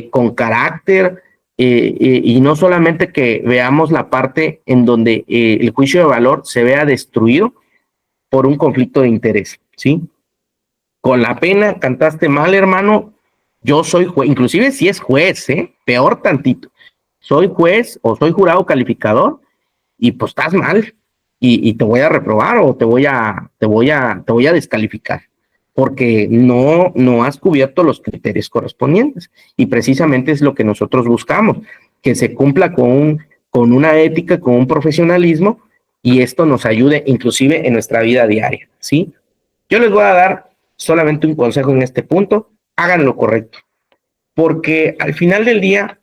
con carácter, y no solamente que veamos la parte en donde el juicio de valor se vea destruido por un conflicto de interés, ¿sí? Con la pena, cantaste mal, hermano, yo soy juez, inclusive si es juez, peor tantito, soy juez o soy jurado calificador y pues estás mal y te voy a reprobar o te voy a descalificar porque no has cubierto los criterios correspondientes, y precisamente es lo que nosotros buscamos, que se cumpla con una ética, con un profesionalismo, y esto nos ayude inclusive en nuestra vida diaria, ¿sí? Yo les voy a dar solamente un consejo en este punto: hagan lo correcto, porque al final del día,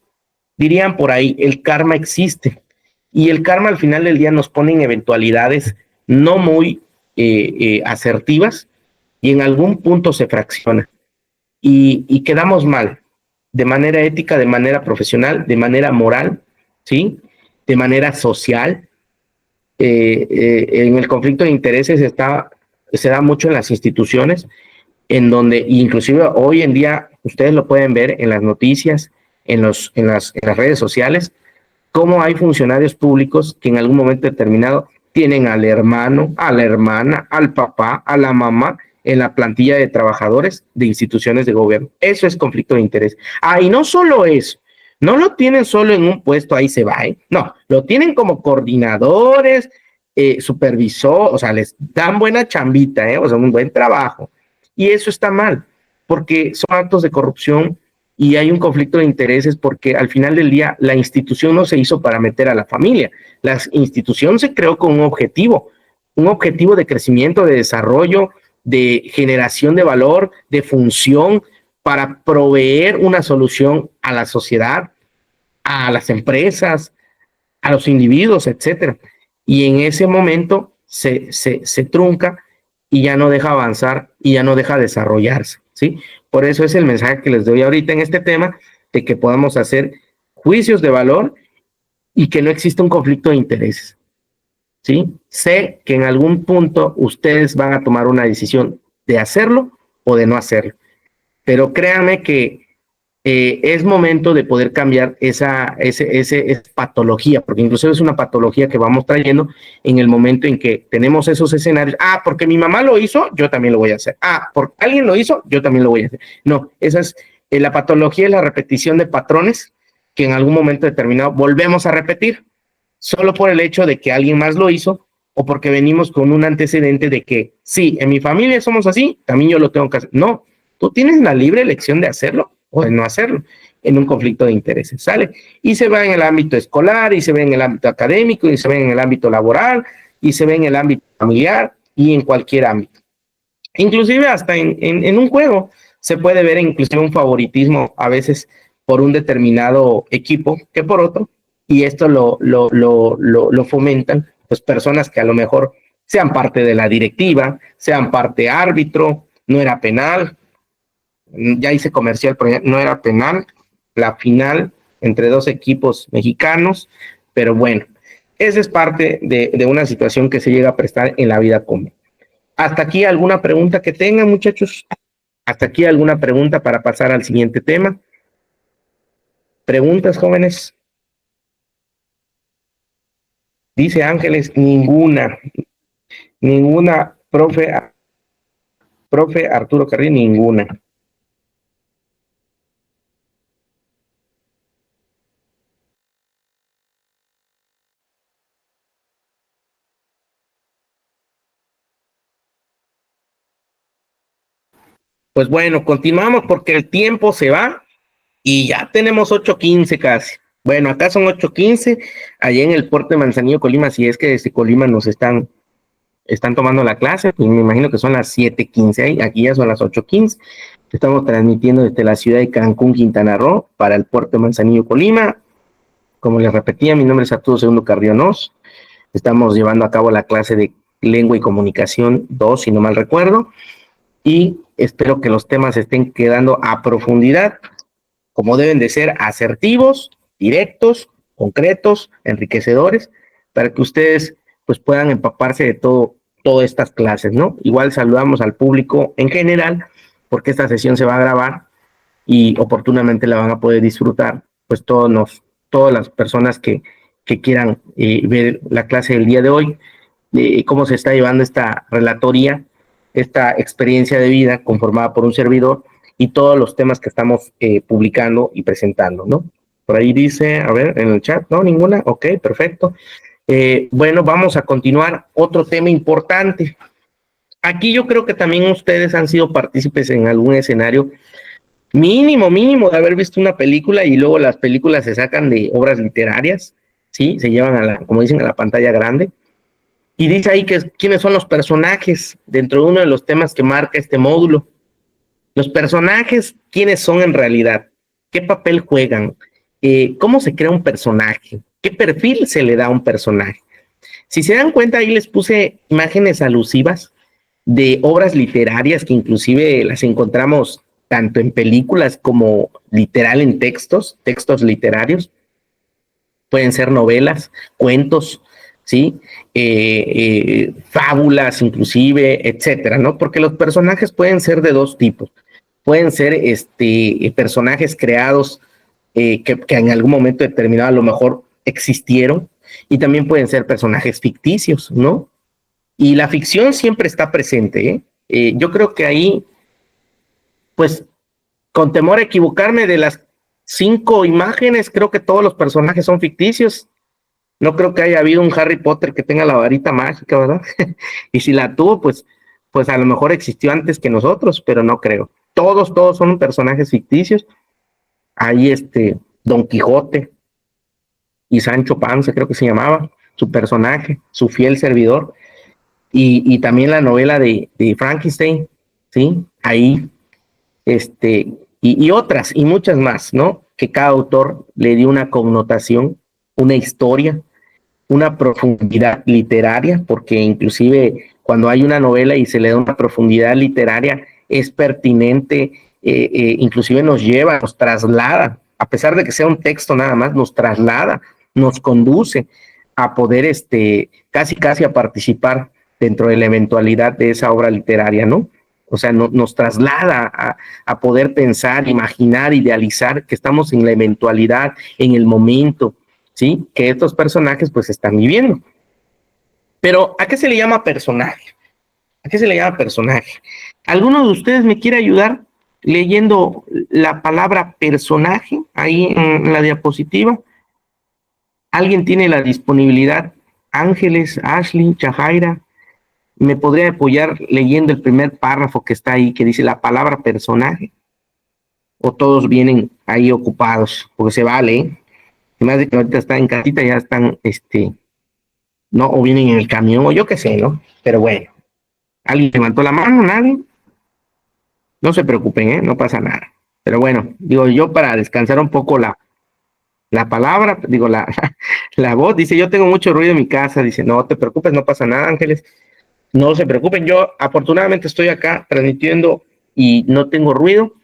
dirían por ahí, el karma existe, y el karma al final del día nos pone en eventualidades no muy asertivas, y en algún punto se fracciona, y quedamos mal, de manera ética, de manera profesional, de manera moral, ¿sí? De manera social. En el conflicto de intereses se da mucho en las instituciones, en donde inclusive hoy en día ustedes lo pueden ver en las noticias, en las redes sociales, cómo hay funcionarios públicos que en algún momento determinado tienen al hermano, a la hermana, al papá, a la mamá en la plantilla de trabajadores de instituciones de gobierno. Eso es conflicto de interés. Y no solo eso, no lo tienen solo en un puesto, ahí se va, no, lo tienen como coordinadores, supervisor, o sea, les dan buena chambita, o sea, un buen trabajo. Y eso está mal, porque son actos de corrupción y hay un conflicto de intereses, porque al final del día la institución no se hizo para meter a la familia. La institución se creó con un objetivo de crecimiento, de desarrollo, de generación de valor, de función, para proveer una solución a la sociedad, a las empresas, a los individuos, etcétera. Y en ese momento se trunca y ya no deja avanzar y ya no deja desarrollarse, ¿sí? Por eso es el mensaje que les doy ahorita en este tema, de que podamos hacer juicios de valor y que no exista un conflicto de intereses, ¿sí? Sé que en algún punto ustedes van a tomar una decisión de hacerlo o de no hacerlo, pero créanme que es momento de poder cambiar esa patología, porque incluso es una patología que vamos trayendo en el momento en que tenemos esos escenarios. Porque mi mamá lo hizo, yo también lo voy a hacer. Porque alguien lo hizo, yo también lo voy a hacer. No, esa es la patología, es la repetición de patrones que en algún momento determinado volvemos a repetir, solo por el hecho de que alguien más lo hizo, o porque venimos con un antecedente de que sí, en mi familia somos así, también yo lo tengo que hacer. No, tú tienes la libre elección de hacerlo o de no hacerlo en un conflicto de intereses, ¿sale? Y se ve en el ámbito escolar, y se ve en el ámbito académico, y se ve en el ámbito laboral, y se ve en el ámbito familiar, y en cualquier ámbito. Inclusive hasta en un juego se puede ver inclusive un favoritismo a veces por un determinado equipo que por otro, y esto lo fomentan pues personas que a lo mejor sean parte de la directiva, sean parte árbitro, no era penal, ya hice comercial, pero no era penal, la final entre dos equipos mexicanos, pero bueno, esa es parte de una situación que se llega a prestar en la vida común. Hasta aquí alguna pregunta que tengan, muchachos. Hasta aquí alguna pregunta para pasar al siguiente tema. ¿Preguntas, jóvenes? Dice Ángeles, ninguna, profe Arturo Carrillo, ninguna. Pues bueno, continuamos porque el tiempo se va y ya tenemos 8:15 casi. Bueno, acá son 8:15, allá en el puerto de Manzanillo, Colima, si es que desde Colima nos están tomando la clase, pues me imagino que son las 7:15, aquí ya son las 8:15. Estamos transmitiendo desde la ciudad de Cancún, Quintana Roo, para el puerto de Manzanillo, Colima. Como les repetía, mi nombre es Arturo Segundo Carrionos. Estamos llevando a cabo la clase de Lengua y Comunicación 2, si no mal recuerdo, y espero que los temas estén quedando a profundidad, como deben de ser, asertivos, directos, concretos, enriquecedores, para que ustedes pues puedan empaparse de todas estas clases, ¿no? Igual saludamos al público en general, porque esta sesión se va a grabar y oportunamente la van a poder disfrutar, pues todas las personas que quieran ver la clase del día de hoy, cómo se está llevando esta relatoría, esta experiencia de vida conformada por un servidor y todos los temas que estamos publicando y presentando, ¿no? Por ahí dice, a ver, en el chat, ¿no? Ninguna, ok, perfecto. Bueno, vamos a continuar. Otro tema importante. Aquí yo creo que también ustedes han sido partícipes en algún escenario mínimo de haber visto una película y luego las películas se sacan de obras literarias, ¿sí? Se llevan como dicen, a la pantalla grande. Y dice ahí que quiénes son los personajes dentro de uno de los temas que marca este módulo. Los personajes, ¿quiénes son en realidad? ¿Qué papel juegan? ¿Cómo se crea un personaje? ¿Qué perfil se le da a un personaje? Si se dan cuenta, ahí les puse imágenes alusivas de obras literarias que inclusive las encontramos tanto en películas como literal en textos literarios. Pueden ser novelas, cuentos, ¿sí? Fábulas inclusive, etcétera, ¿no? Porque los personajes pueden ser de dos tipos. Pueden ser personajes creados que en algún momento determinado a lo mejor existieron, y también pueden ser personajes ficticios, ¿no? Y la ficción siempre está presente, ¿eh? Yo creo que ahí, pues, con temor a equivocarme, de las 5 imágenes, creo que todos los personajes son ficticios. No creo que haya habido un Harry Potter que tenga la varita mágica, ¿verdad? Y si la tuvo, pues a lo mejor existió antes que nosotros, pero no creo. Todos son personajes ficticios. Ahí Don Quijote y Sancho Panza, creo que se llamaba, su personaje, su fiel servidor. Y también la novela de Frankenstein, ¿sí? Ahí, y otras, y muchas más, ¿no? Que cada autor le dio una connotación, una historia, una profundidad literaria, porque inclusive cuando hay una novela y se le da una profundidad literaria, es pertinente, inclusive nos lleva, nos traslada, a pesar de que sea un texto nada más, nos traslada, nos conduce a poder casi a participar dentro de la eventualidad de esa obra literaria, ¿no? O sea, nos traslada a poder pensar, imaginar, idealizar que estamos en la eventualidad, en el momento, ¿sí? Que estos personajes pues están viviendo. Pero, ¿a qué se le llama personaje? ¿A qué se le llama personaje? ¿Alguno de ustedes me quiere ayudar leyendo la palabra personaje ahí en la diapositiva? ¿Alguien tiene la disponibilidad? Ángeles, Ashley, Chajaira, ¿me podría apoyar leyendo el primer párrafo que está ahí, que dice la palabra personaje? ¿O todos vienen ahí ocupados? Porque se vale, ¿eh? Además de que ahorita están en casita, ya están, no, o vienen en el camión, o yo qué sé, ¿no? Pero bueno, ¿alguien levantó la mano? ¿Nadie? No se preocupen, ¿eh? No pasa nada. Pero bueno, digo yo, para descansar un poco la palabra, digo, la voz, dice, yo tengo mucho ruido en mi casa, dice, no te preocupes, no pasa nada, Ángeles, No se preocupen, yo afortunadamente estoy acá transmitiendo y no tengo ruido.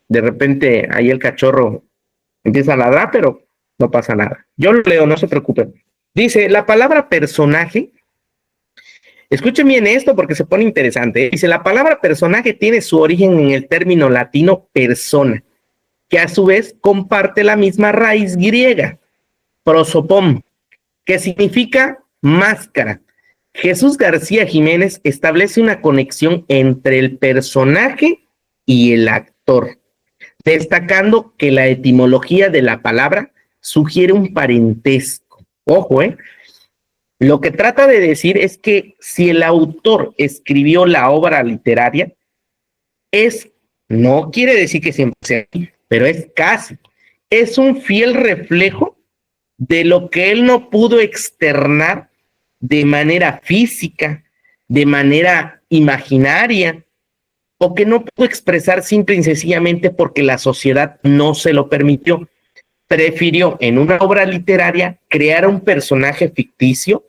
De repente ahí el cachorro empieza a ladrar, pero no pasa nada. Yo lo leo, no se preocupen. Dice, la palabra personaje, escuchen bien esto porque se pone interesante. Dice, la palabra personaje tiene su origen en el término latino persona, que a su vez comparte la misma raíz griega, prosopon, que significa máscara. Jesús García Jiménez establece una conexión entre el personaje y el actor, destacando que la etimología de la palabra sugiere un parentesco. Ojo, lo que trata de decir es que si el autor escribió la obra literaria, no quiere decir que siempre sea así, pero es un fiel reflejo de lo que él no pudo externar de manera física, de manera imaginaria, o que no pudo expresar simple y sencillamente porque la sociedad no se lo permitió. Prefirió en una obra literaria crear un personaje ficticio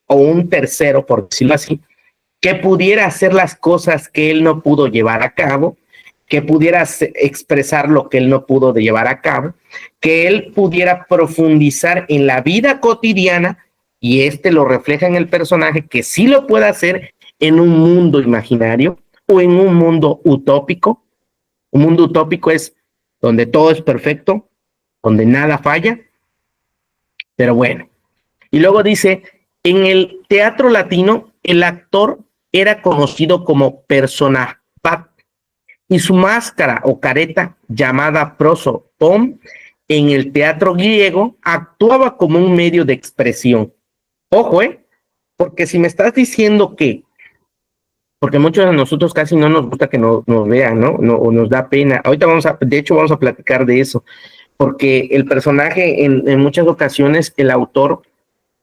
o un tercero, por decirlo así, que pudiera hacer las cosas que él no pudo llevar a cabo, que pudiera expresar lo que él no pudo llevar a cabo, que él pudiera profundizar en la vida cotidiana, y lo refleja en el personaje, que sí lo puede hacer en un mundo imaginario o en un mundo utópico. Un mundo utópico es donde todo es perfecto, donde nada falla, pero bueno. Y luego dice, en el teatro latino, el actor era conocido como persona pat, y su máscara o careta, llamada prosopon, en el teatro griego, actuaba como un medio de expresión. Ojo, porque si me estás diciendo que, porque muchos de nosotros casi no nos gusta que nos vean, ¿no? O nos da pena. Ahorita de hecho vamos a platicar de eso, porque el personaje en muchas ocasiones, el autor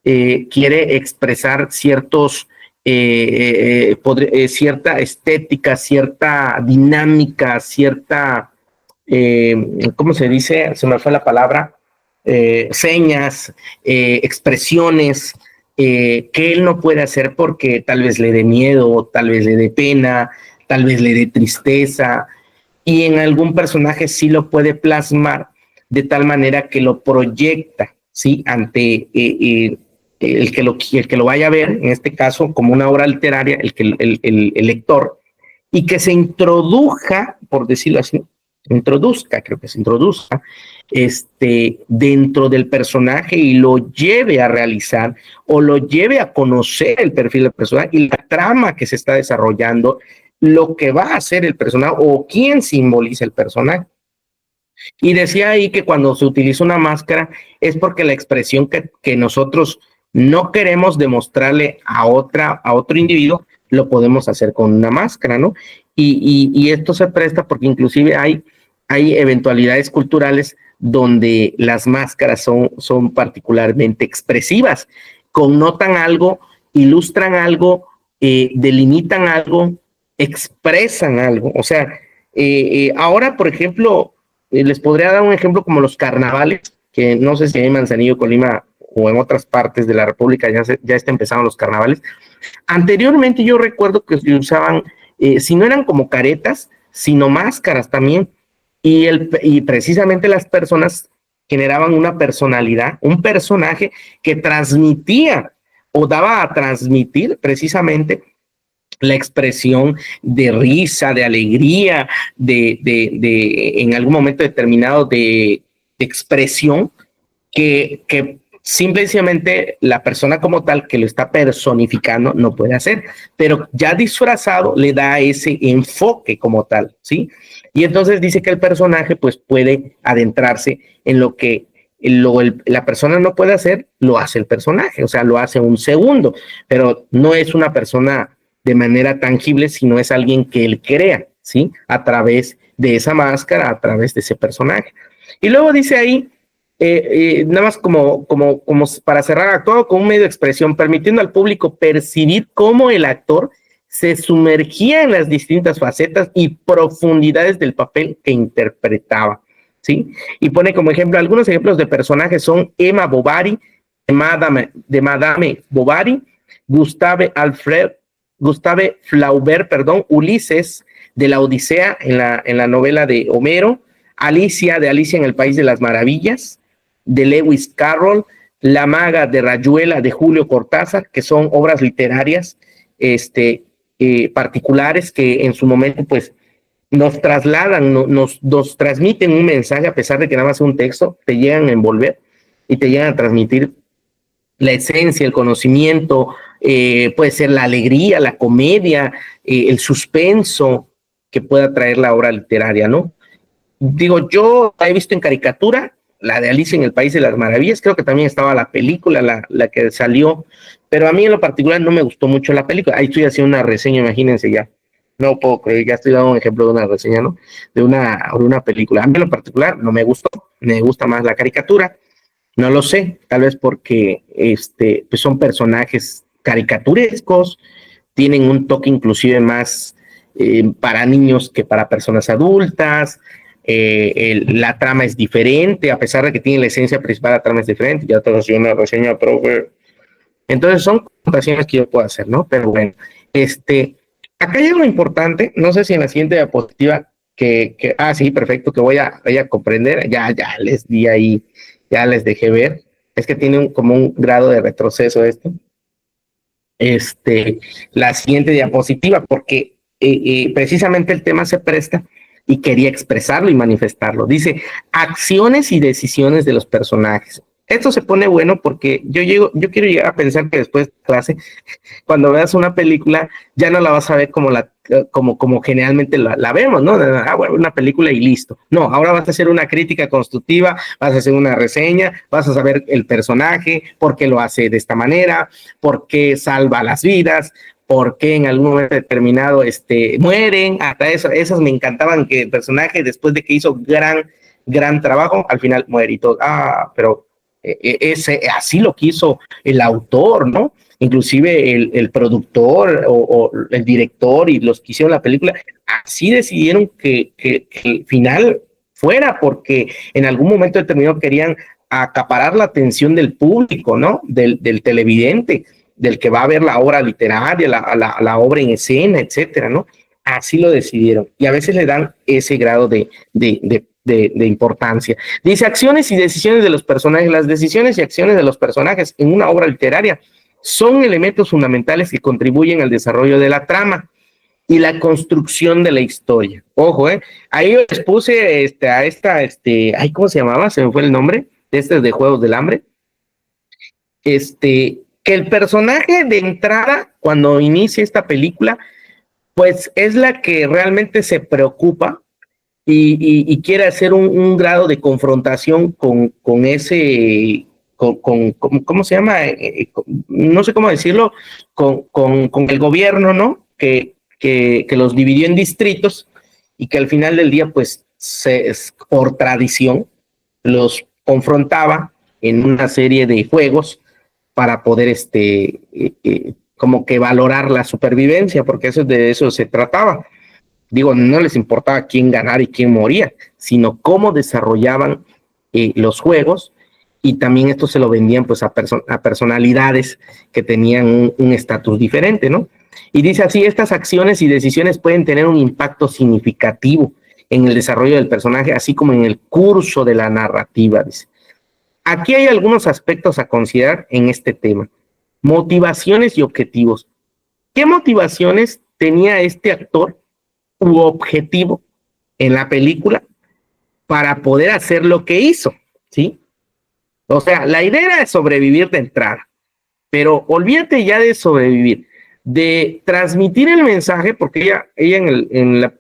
quiere expresar cierta estética, cierta dinámica, cierta, ¿cómo se dice? Se me fue la palabra, señas, expresiones que él no puede hacer porque tal vez le dé miedo, tal vez le dé pena, tal vez le dé tristeza, y en algún personaje sí lo puede plasmar de tal manera que lo proyecta, ¿sí? Ante el que lo vaya a ver, en este caso, como una obra literaria, el lector, y que se introduzca, por decirlo así, creo que se introduzca, dentro del personaje y lo lleve a realizar o lo lleve a conocer el perfil del personaje y la trama que se está desarrollando, lo que va a hacer el personaje o quién simboliza el personaje. Y decía ahí que cuando se utiliza una máscara es porque la expresión que nosotros no queremos demostrarle a otro individuo, lo podemos hacer con una máscara, ¿no? Y esto se presta porque inclusive hay eventualidades culturales donde las máscaras son particularmente expresivas, connotan algo, ilustran algo, delimitan algo, expresan algo. O sea, ahora, por ejemplo, les podría dar un ejemplo como los carnavales, que no sé si en Manzanillo, Colima o en otras partes de la República ya están empezando los carnavales. Anteriormente yo recuerdo que se usaban, si no eran como caretas, sino máscaras también, y precisamente las personas generaban una personalidad, un personaje que transmitía o daba a transmitir precisamente la expresión de risa, de alegría, de en algún momento determinado de expresión que simplemente la persona como tal que lo está personificando no puede hacer, pero ya disfrazado le da ese enfoque como tal, ¿sí? Y entonces dice que el personaje pues puede adentrarse en lo que la persona no puede hacer, lo hace el personaje, o sea, lo hace un segundo, pero no es una persona de manera tangible, sino es alguien que él crea, ¿sí? A través de esa máscara, a través de ese personaje. Y luego dice ahí, nada más como para cerrar, actuado como un medio de expresión, permitiendo al público percibir cómo el actor se sumergía en las distintas facetas y profundidades del papel que interpretaba, ¿sí? Y pone como ejemplo, algunos ejemplos de personajes son Emma Bovary, de Madame Bovary, Gustave Alfred Gustave Flaubert, perdón, Ulises de la Odisea en la novela de Homero, Alicia de Alicia en el País de las Maravillas, de Lewis Carroll, La Maga de Rayuela de Julio Cortázar, que son obras literarias particulares que en su momento pues nos trasladan, nos transmiten un mensaje, a pesar de que nada más es un texto, te llegan a envolver y te llegan a transmitir la esencia, el conocimiento, puede ser la alegría, la comedia, el suspenso que pueda traer la obra literaria, ¿no? Digo, yo la he visto en caricatura, la de Alicia en el País de las Maravillas, creo que también estaba la película, la que salió, pero a mí en lo particular no me gustó mucho la película. Ahí estoy haciendo una reseña, imagínense ya. No puedo creer, ya estoy dando un ejemplo de una reseña, ¿no? De una película. A mí en lo particular no me gustó, me gusta más la caricatura. No lo sé, tal vez porque pues son personajes caricaturescos, tienen un toque inclusive más para niños que para personas adultas. La trama es diferente, a pesar de que tiene la esencia principal, la trama es diferente. Ya te hacía una reseña, profe. Entonces son comparaciones que yo puedo hacer, ¿no? Pero bueno, acá hay algo importante, no sé si en la siguiente diapositiva sí, perfecto, que voy a comprender, ya les di ahí, ya les dejé ver, es que tiene como un grado de retroceso esto. La siguiente diapositiva, porque precisamente el tema se presta y quería expresarlo y manifestarlo. Dice, acciones y decisiones de los personajes. Esto se pone bueno porque yo quiero llegar a pensar que después de clase, cuando veas una película, ya no la vas a ver como generalmente la vemos, ¿no? Bueno, una película y listo. No, ahora vas a hacer una crítica constructiva, vas a hacer una reseña, vas a saber el personaje, por qué lo hace de esta manera, por qué salva las vidas, por qué en algún momento determinado mueren. Hasta esas me encantaban, que el personaje, después de que hizo gran trabajo, al final muere y todo. Pero así lo quiso el autor, ¿no? Inclusive el productor o el director y los que hicieron la película, así decidieron que el final fuera, porque en algún momento determinado querían acaparar la atención del público, ¿no? Del televidente, del que va a ver la obra literaria, la obra en escena, etcétera, ¿no? Así lo decidieron. Y a veces le dan ese grado de importancia. Dice, acciones y decisiones de los personajes. Las decisiones y acciones de los personajes en una obra literaria son elementos fundamentales que contribuyen al desarrollo de la trama y la construcción de la historia. Ojo, ahí yo les puse a esta, ¿cómo se llamaba? Se me fue el nombre, de Juegos del Hambre. Que el personaje de entrada, cuando inicia esta película, pues es la que realmente se preocupa y quiere hacer un grado de confrontación con ese, ¿cómo se llama? No sé cómo decirlo, con el gobierno, ¿no? Que los dividió en distritos y que al final del día, pues, por tradición, los confrontaba en una serie de juegos para poder, como que valorar la supervivencia, porque de eso se trataba. Digo, no les importaba quién ganara y quién moría, sino cómo desarrollaban los juegos, y también esto se lo vendían pues a personalidades que tenían un estatus diferente, ¿no? Y dice así, estas acciones y decisiones pueden tener un impacto significativo en el desarrollo del personaje, así como en el curso de la narrativa, dice. Aquí hay algunos aspectos a considerar en este tema. Motivaciones y objetivos. ¿Qué motivaciones tenía este actor u objetivo en la película para poder hacer lo que hizo? ¿Sí? O sea, la idea era de sobrevivir de entrada, pero olvídate ya de sobrevivir, de transmitir el mensaje, porque ella en la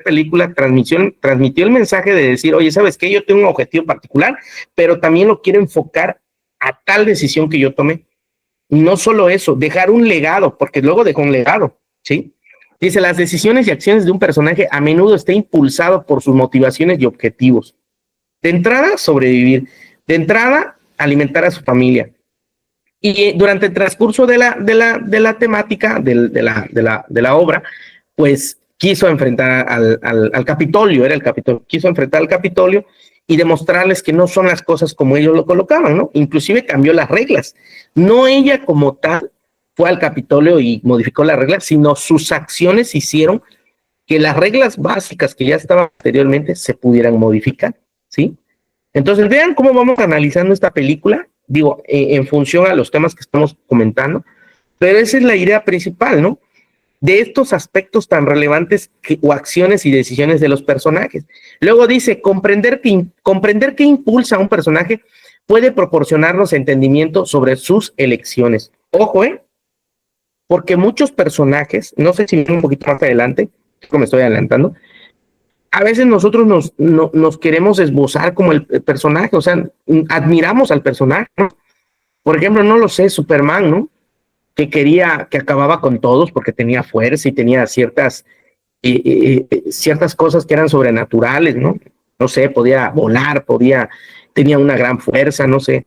película transmitió el mensaje de decir, oye, ¿sabes qué? Yo tengo un objetivo particular, pero también lo quiero enfocar a tal decisión que yo tomé. Y no solo eso, dejar un legado, porque luego dejó un legado, ¿sí? Dice, las decisiones y acciones de un personaje a menudo está impulsado por sus motivaciones y objetivos. De entrada, sobrevivir. De entrada, alimentar a su familia. Y durante el transcurso de la temática, de la obra, pues quiso enfrentar al Capitolio, era el Capitolio, quiso enfrentar al Capitolio y demostrarles que no son las cosas como ellos lo colocaban, ¿no? Inclusive cambió las reglas. No ella como tal fue al Capitolio y modificó las reglas, sino sus acciones hicieron que las reglas básicas que ya estaban anteriormente se pudieran modificar, ¿sí? Entonces, vean cómo vamos analizando esta película, digo, en función a los temas que estamos comentando, pero esa es la idea principal, ¿no? De estos aspectos tan relevantes o acciones y decisiones de los personajes. Luego dice, comprender qué impulsa a un personaje puede proporcionarnos entendimiento sobre sus elecciones. Ojo, porque muchos personajes, no sé si viene un poquito más adelante, como me estoy adelantando, a veces nosotros nos queremos esbozar como el personaje, o sea, admiramos al personaje, ¿no? Por ejemplo, no lo sé, Superman, ¿no? Que acababa con todos porque tenía fuerza y tenía ciertas cosas que eran sobrenaturales, ¿no? No sé, podía volar, tenía una gran fuerza, no sé.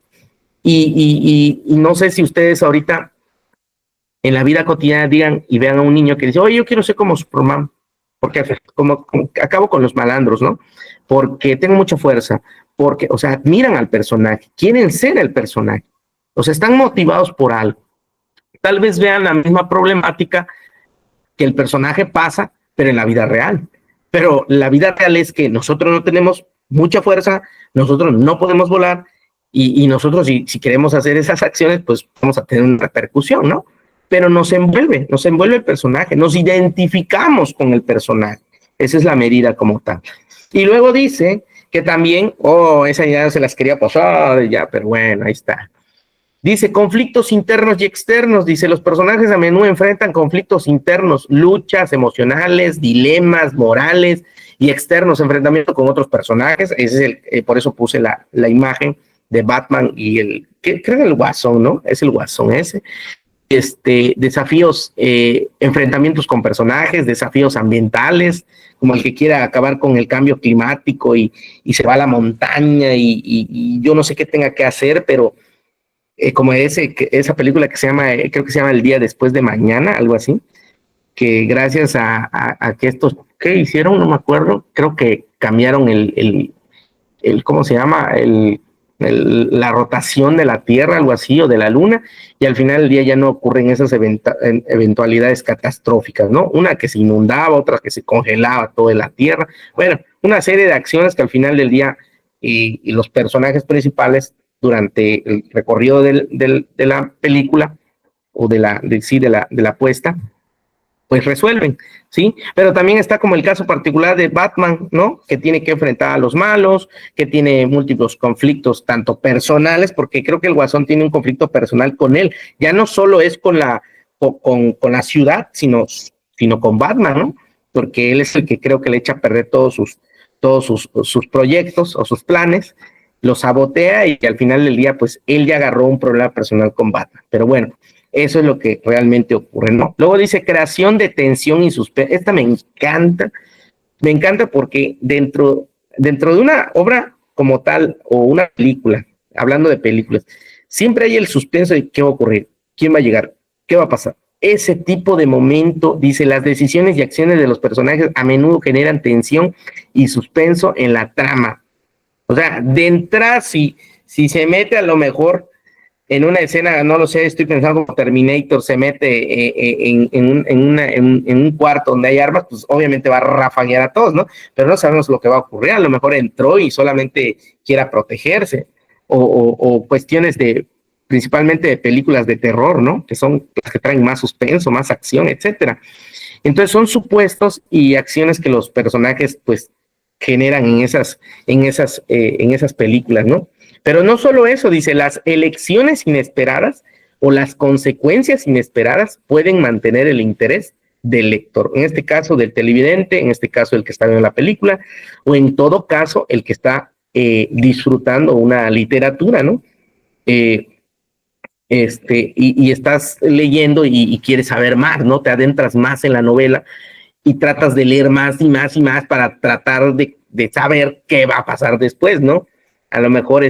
Y no sé si ustedes ahorita en la vida cotidiana digan y vean a un niño que dice, oye, yo quiero ser como Superman, porque como acabo con los malandros, ¿no? Porque tengo mucha fuerza, porque, o sea, admiran al personaje, quieren ser el personaje, o sea, están motivados por algo. Tal vez vean la misma problemática que el personaje pasa, pero en la vida real. Pero la vida real es que nosotros no tenemos mucha fuerza, nosotros no podemos volar y nosotros si queremos hacer esas acciones, pues vamos a tener una repercusión, ¿no? Pero nos envuelve el personaje, nos identificamos con el personaje. Esa es la medida como tal. Y luego dice que también, esa ya se las quería pasar, ya, pero bueno, ahí está. Dice, conflictos internos y externos. Dice, los personajes a menudo enfrentan conflictos internos, luchas emocionales, dilemas morales y externos, enfrentamientos con otros personajes. Ese es por eso puse la imagen de Batman y creo que el Guasón, ¿no? Es el Guasón ese. Desafíos, enfrentamientos con personajes, desafíos ambientales, como el que quiera acabar con el cambio climático y se va a la montaña y yo no sé qué tenga que hacer, pero como esa película que se llama, creo que se llama El día después de mañana, algo así, que gracias a que estos, ¿qué hicieron? No me acuerdo, creo que cambiaron ¿cómo se llama? La rotación de la Tierra, algo así, o de la Luna, y al final del día ya no ocurren esas eventualidades catastróficas, ¿no? Una que se inundaba, otra que se congelaba toda la Tierra, bueno, una serie de acciones que al final del día y los personajes principales durante el recorrido de la película o de la puesta, pues resuelven, ¿sí? Pero también está como el caso particular de Batman, ¿no? Que tiene que enfrentar a los malos, que tiene múltiples conflictos, tanto personales, porque creo que el Guasón tiene un conflicto personal con él, ya no solo es con la ciudad, sino con Batman, ¿no? Porque él es el que creo que le echa a perder todos sus proyectos o sus planes, los sabotea y al final del día, pues él ya agarró un problema personal con Batman. Pero bueno, eso es lo que realmente ocurre, ¿no? Luego dice creación de tensión y suspenso. Esta me encanta porque dentro de una obra como tal o una película, hablando de películas, siempre hay el suspenso de qué va a ocurrir, quién va a llegar, qué va a pasar. Ese tipo de momento, dice, las decisiones y acciones de los personajes a menudo generan tensión y suspenso en la trama. O sea, de entrada, si se mete a lo mejor en una escena, no lo sé, estoy pensando como Terminator se mete en un cuarto donde hay armas, pues obviamente va a rafaguear a todos, ¿no? Pero no sabemos lo que va a ocurrir, a lo mejor entró y solamente quiera protegerse, o cuestiones principalmente de películas de terror, ¿no? Que son las que traen más suspenso, más acción, etcétera. Entonces son supuestos y acciones que los personajes, pues, generan en esas películas, ¿no? Pero no solo eso, dice, las elecciones inesperadas o las consecuencias inesperadas pueden mantener el interés del lector, en este caso del televidente, en este caso el que está viendo la película, o en todo caso el que está disfrutando una literatura, ¿no? Y estás leyendo y quieres saber más, ¿no? Te adentras más en la novela y tratas de leer más y más y más para tratar de saber qué va a pasar después, ¿no? A lo mejor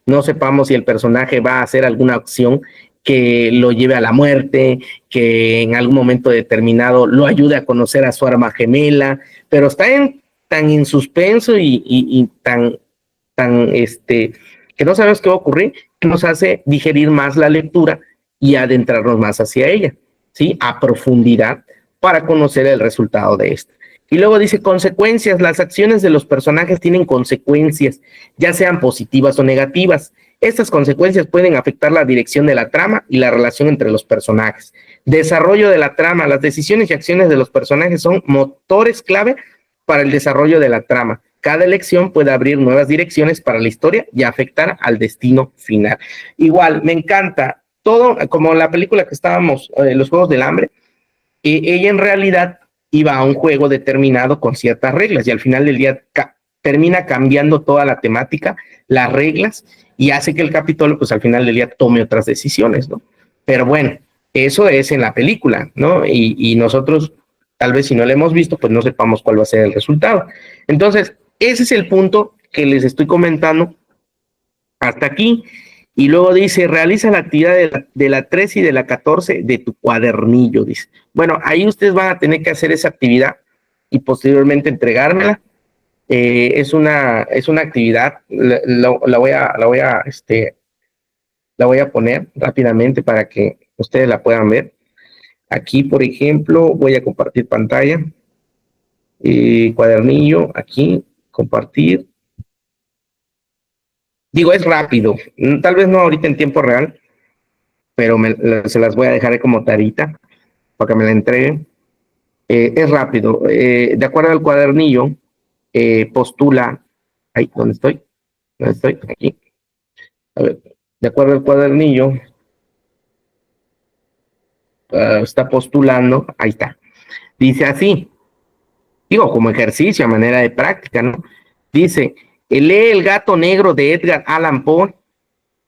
no sepamos si el personaje va a hacer alguna acción que lo lleve a la muerte, que en algún momento determinado lo ayude a conocer a su arma gemela, pero está tan en suspenso y tan que no sabemos qué va a ocurrir, que nos hace digerir más la lectura y adentrarnos más hacia ella, ¿sí? A profundidad para conocer el resultado de esta. Y luego dice consecuencias. Las acciones de los personajes tienen consecuencias, ya sean positivas o negativas. Estas consecuencias pueden afectar la dirección de la trama y la relación entre los personajes. Desarrollo de la trama. Las decisiones y acciones de los personajes son motores clave para el desarrollo de la trama. Cada elección puede abrir nuevas direcciones para la historia y afectar al destino final. Igual, me encanta todo, como la película que estábamos, Los Juegos del Hambre, ella en realidad iba a un juego determinado con ciertas reglas y al final del día termina cambiando toda la temática, las reglas, y hace que el Capitolio, pues al final del día tome otras decisiones, ¿no? Pero bueno, eso es en la película, ¿no? Y nosotros, tal vez si no la hemos visto, pues no sepamos cuál va a ser el resultado. Entonces, ese es el punto que les estoy comentando hasta aquí. Y luego dice, realiza la actividad de la 3 y de la 14 de tu cuadernillo, dice. Bueno, ahí ustedes van a tener que hacer esa actividad y posteriormente entregármela. Es una actividad, la voy a poner rápidamente para que ustedes la puedan ver. Aquí, por ejemplo, voy a compartir pantalla. Cuadernillo, aquí, compartir. Digo, es rápido, tal vez no ahorita en tiempo real, pero se las voy a dejar como tarita para que me la entreguen. Es rápido. De acuerdo al cuadernillo, postula. Ahí, ¿dónde estoy? ¿Dónde estoy? Aquí. A ver, de acuerdo al cuadernillo, está postulando. Ahí está. Dice así, digo, como ejercicio, a manera de práctica, ¿no? Dice, lee El gato negro de Edgar Allan Poe,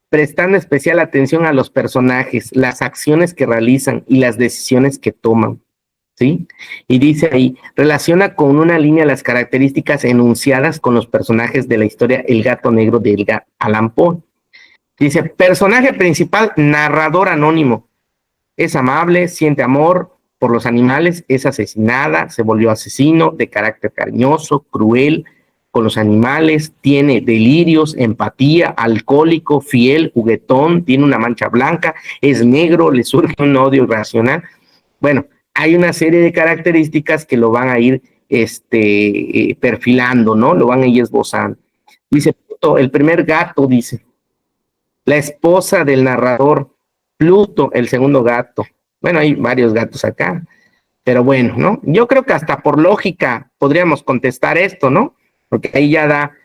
prestando especial atención a los personajes, las acciones que realizan y las decisiones que toman, ¿sí? Y dice ahí, relaciona con una línea las características enunciadas con los personajes de la historia El gato negro de Edgar Allan Poe. Dice, personaje principal, narrador anónimo. Es amable, siente amor por los animales, es asesinada, se volvió asesino, de carácter cariñoso, cruel con los animales, tiene delirios, empatía, alcohólico, fiel, juguetón, tiene una mancha blanca, es negro, le surge un odio irracional. Bueno, hay una serie de características que lo van a ir perfilando, ¿no? Lo van a ir esbozando. Dice, el primer gato, dice, la esposa del narrador, Pluto, el segundo gato. Bueno, hay varios gatos acá, pero bueno, ¿no? Yo creo que hasta por lógica podríamos contestar esto, ¿no? Porque ahí ya da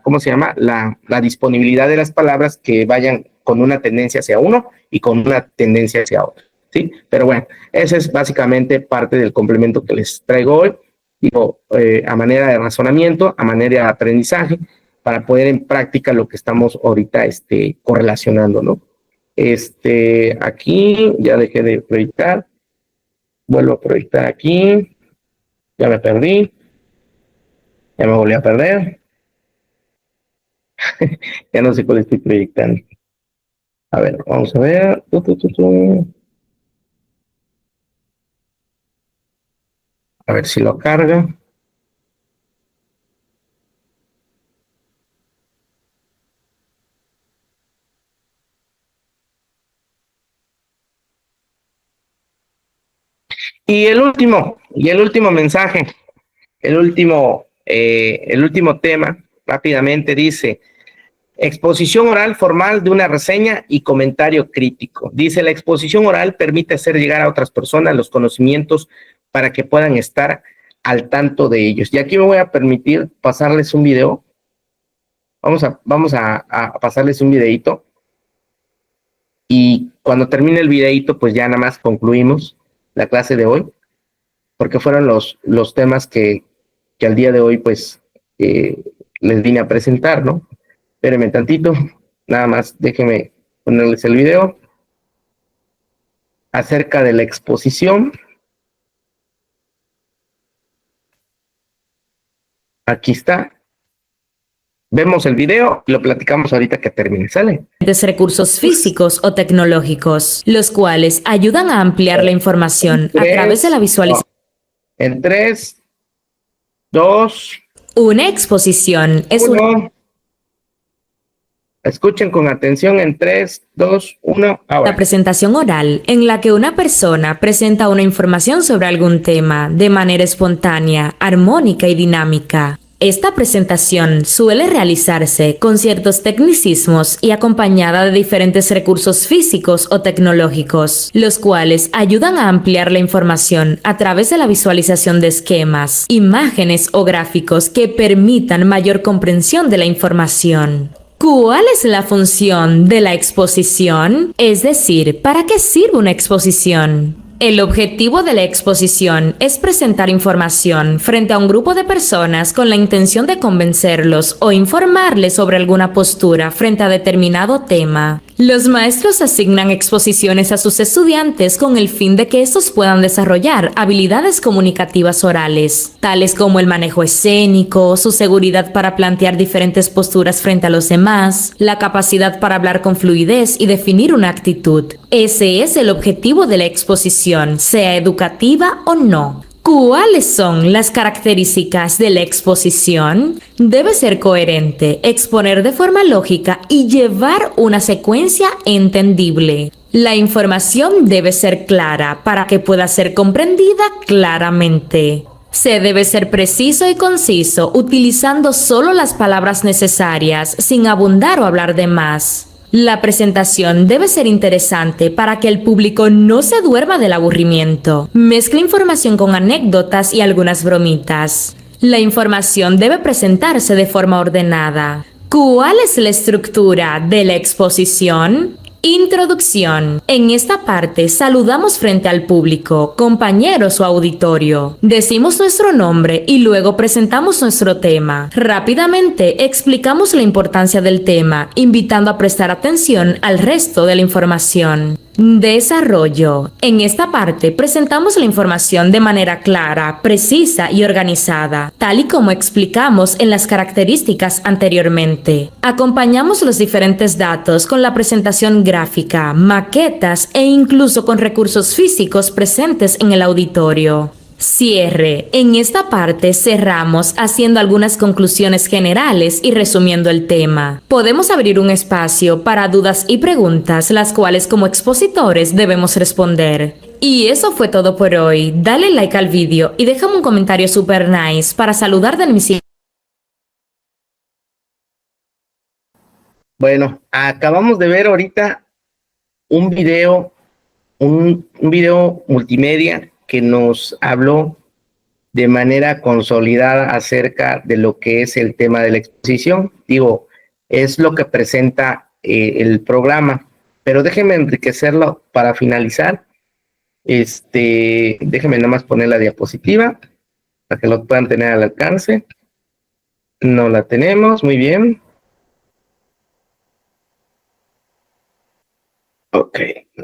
¿cómo se llama? La disponibilidad de las palabras que vayan con una tendencia hacia uno y con una tendencia hacia otro, ¿sí? Pero bueno, ese es básicamente parte del complemento que les traigo hoy, digo, a manera de razonamiento, a manera de aprendizaje, para poner en práctica lo que estamos ahorita correlacionando, ¿no? Aquí ya dejé de proyectar, vuelvo a proyectar aquí, ya me perdí, ya me volví a perder, ya no sé cuál estoy proyectando. A ver, vamos a ver. A ver si lo carga. Y el último mensaje, el último tema, rápidamente dice, exposición oral formal de una reseña y comentario crítico. Dice, la exposición oral permite hacer llegar a otras personas los conocimientos para que puedan estar al tanto de ellos. Y aquí me voy a permitir pasarles un video. Vamos a pasarles un videito. Y cuando termine el videito, pues ya nada más concluimos la clase de hoy, porque fueron los temas que al día de hoy, pues, les vine a presentar, ¿no? Espérenme tantito, nada más déjenme ponerles el video acerca de la exposición. Aquí está. Vemos el video y lo platicamos ahorita que termine. ¿Sale? Recursos físicos o tecnológicos, los cuales ayudan a ampliar la información a través de la visualización. En 3, 2, Una exposición es 1. Escuchen con atención en 3, 2, 1, ahora. La presentación oral, en la que una persona presenta una información sobre algún tema de manera espontánea, armónica y dinámica. Esta presentación suele realizarse con ciertos tecnicismos y acompañada de diferentes recursos físicos o tecnológicos, los cuales ayudan a ampliar la información a través de la visualización de esquemas, imágenes o gráficos que permitan mayor comprensión de la información. ¿Cuál es la función de la exposición? Es decir, ¿para qué sirve una exposición? El objetivo de la exposición es presentar información frente a un grupo de personas con la intención de convencerlos o informarles sobre alguna postura frente a determinado tema. Los maestros asignan exposiciones a sus estudiantes con el fin de que estos puedan desarrollar habilidades comunicativas orales, tales como el manejo escénico, su seguridad para plantear diferentes posturas frente a los demás, la capacidad para hablar con fluidez y definir una actitud. Ese es el objetivo de la exposición, sea educativa o no. ¿Cuáles son las características de la exposición? Debe ser coherente, exponer de forma lógica y llevar una secuencia entendible. La información debe ser clara para que pueda ser comprendida claramente. Se debe ser preciso y conciso, utilizando solo las palabras necesarias, sin abundar o hablar de más. La presentación debe ser interesante para que el público no se duerma del aburrimiento. Mezcla información con anécdotas y algunas bromitas. La información debe presentarse de forma ordenada. ¿Cuál es la estructura de la exposición? Introducción. En esta parte saludamos frente al público, compañeros o auditorio. Decimos nuestro nombre y luego presentamos nuestro tema. Rápidamente explicamos la importancia del tema, invitando a prestar atención al resto de la información. Desarrollo. En esta parte presentamos la información de manera clara, precisa y organizada, tal y como explicamos en las características anteriormente. Acompañamos los diferentes datos con la presentación gráfica, maquetas e incluso con recursos físicos presentes en el auditorio. Cierre. En esta parte cerramos haciendo algunas conclusiones generales y resumiendo el tema. Podemos abrir un espacio para dudas y preguntas, las cuales como expositores debemos responder. Y eso fue todo por hoy. Dale like al vídeo y déjame un comentario super nice para saludar de mi siguiente. Bueno, acabamos de ver ahorita un video, un video multimedia que nos habló de manera consolidada acerca de lo que es el tema de la exposición. Digo, es lo que presenta el programa, pero déjenme enriquecerlo para finalizar. Déjenme nada más poner la diapositiva para que lo puedan tener al alcance. No la tenemos, muy bien. Ok,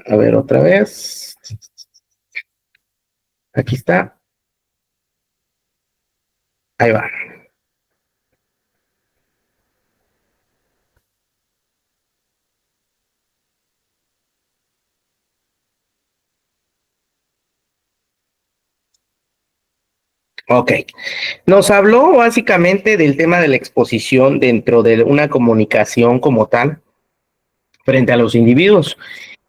a ver otra vez. Aquí está. Ahí va. Ok. Nos habló básicamente del tema de la exposición dentro de una comunicación como tal frente a los individuos.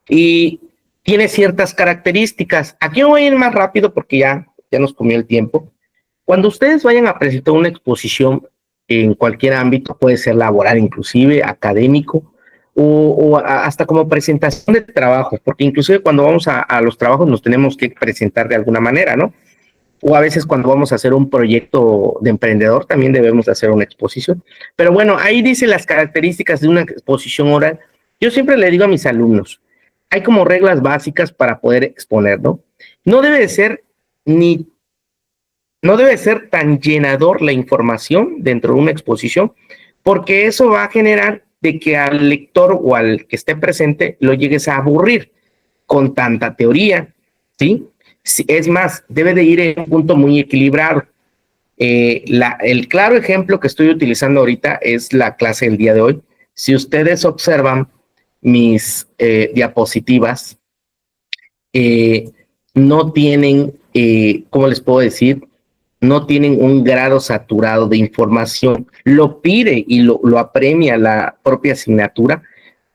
Y tiene ciertas características. Aquí voy a ir más rápido porque ya nos comió el tiempo. Cuando ustedes vayan a presentar una exposición en cualquier ámbito, puede ser laboral inclusive, académico, o hasta como presentación de trabajo, porque inclusive cuando vamos a los trabajos nos tenemos que presentar de alguna manera, ¿no? O a veces cuando vamos a hacer un proyecto de emprendedor también debemos hacer una exposición. Pero bueno, ahí dice las características de una exposición oral. Yo siempre le digo a mis alumnos, hay como reglas básicas para poder exponer, ¿no? No debe ser tan llenador la información dentro de una exposición, porque eso va a generar de que al lector o al que esté presente lo llegues a aburrir con tanta teoría, ¿sí? Es más, debe de ir en un punto muy equilibrado. El claro ejemplo que estoy utilizando ahorita es la clase del día de hoy. Si ustedes observan mis diapositivas, no tienen, ¿cómo les puedo decir? no tienen un grado saturado de información. Lo pide y lo apremia la propia asignatura,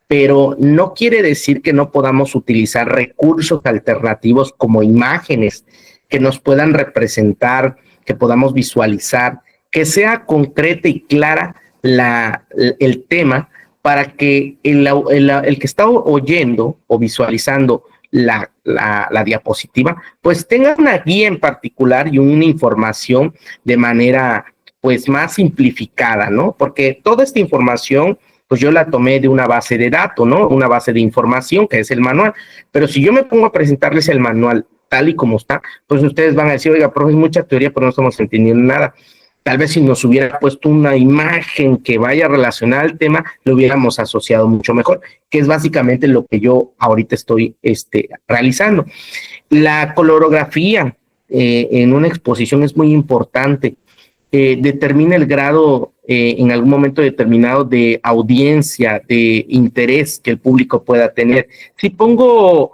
pero no quiere decir que no podamos utilizar recursos alternativos como imágenes que nos puedan representar, que podamos visualizar, que sea concreta y clara el tema para que el que está oyendo o visualizando la diapositiva, pues tenga una guía en particular y una información de manera pues más simplificada, ¿no? Porque toda esta información pues yo la tomé de una base de datos, ¿no? Una base de información que es el manual. Pero si yo me pongo a presentarles el manual tal y como está, pues ustedes van a decir, oiga, profe, es mucha teoría, pero no estamos entendiendo nada. Tal vez si nos hubiera puesto una imagen que vaya relacionada al tema, lo hubiéramos asociado mucho mejor, que es básicamente lo que yo ahorita estoy realizando. La colorografía en una exposición es muy importante. Determina el grado en algún momento determinado de audiencia, de interés que el público pueda tener. Si pongo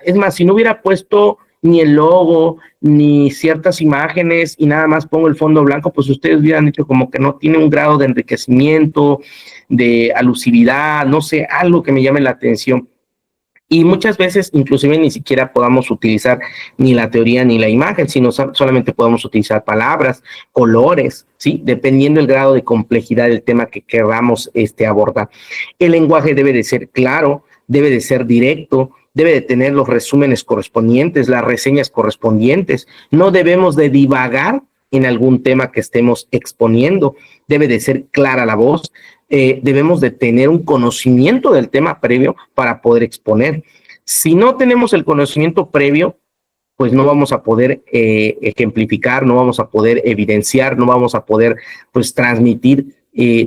es más, si no hubiera puesto ni el logo, ni ciertas imágenes y nada más pongo el fondo blanco, pues ustedes hubieran dicho como que no tiene un grado de enriquecimiento, de alusividad, no sé, algo que me llame la atención. Y muchas veces inclusive ni siquiera podamos utilizar ni la teoría ni la imagen, sino solamente podemos utilizar palabras, colores, ¿sí? Dependiendo del grado de complejidad del tema que queramos abordar. El lenguaje debe de ser claro, debe de ser directo, debe de tener los resúmenes correspondientes, las reseñas correspondientes. No debemos de divagar en algún tema que estemos exponiendo. Debe de ser clara la voz. Debemos de tener un conocimiento del tema previo para poder exponer. Si no tenemos el conocimiento previo, pues no vamos a poder ejemplificar, no vamos a poder evidenciar, no vamos a poder pues transmitir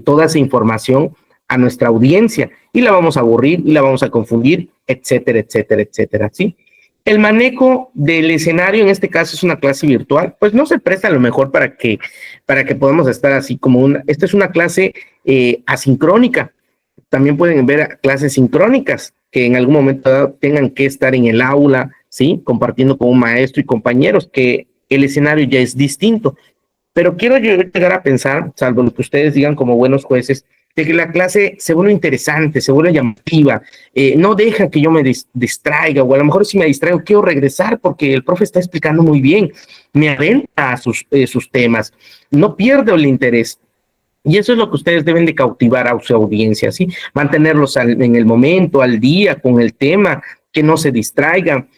toda esa información a nuestra audiencia y la vamos a aburrir y la vamos a confundir, etcétera, etcétera, etcétera, ¿sí? El manejo del escenario, en este caso es una clase virtual, pues no se presta a lo mejor para que podamos estar así como esta es una clase asincrónica. También pueden ver clases sincrónicas que en algún momento tengan que estar en el aula, ¿sí? Compartiendo con un maestro y compañeros, que el escenario ya es distinto. Pero quiero yo llegar a pensar, salvo lo que ustedes digan como buenos jueces, de que la clase se vuelve interesante, se vuelve llamativa, no deja que yo me distraiga, o a lo mejor si me distraigo quiero regresar porque el profe está explicando muy bien, me aventa a sus temas, no pierdo el interés. Y eso es lo que ustedes deben de cautivar a su audiencia, ¿sí? Mantenerlos en el momento, al día, con el tema, que no se distraigan.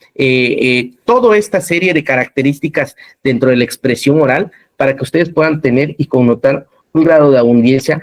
Toda esta serie de características dentro de la expresión oral para que ustedes puedan tener y connotar un grado de audiencia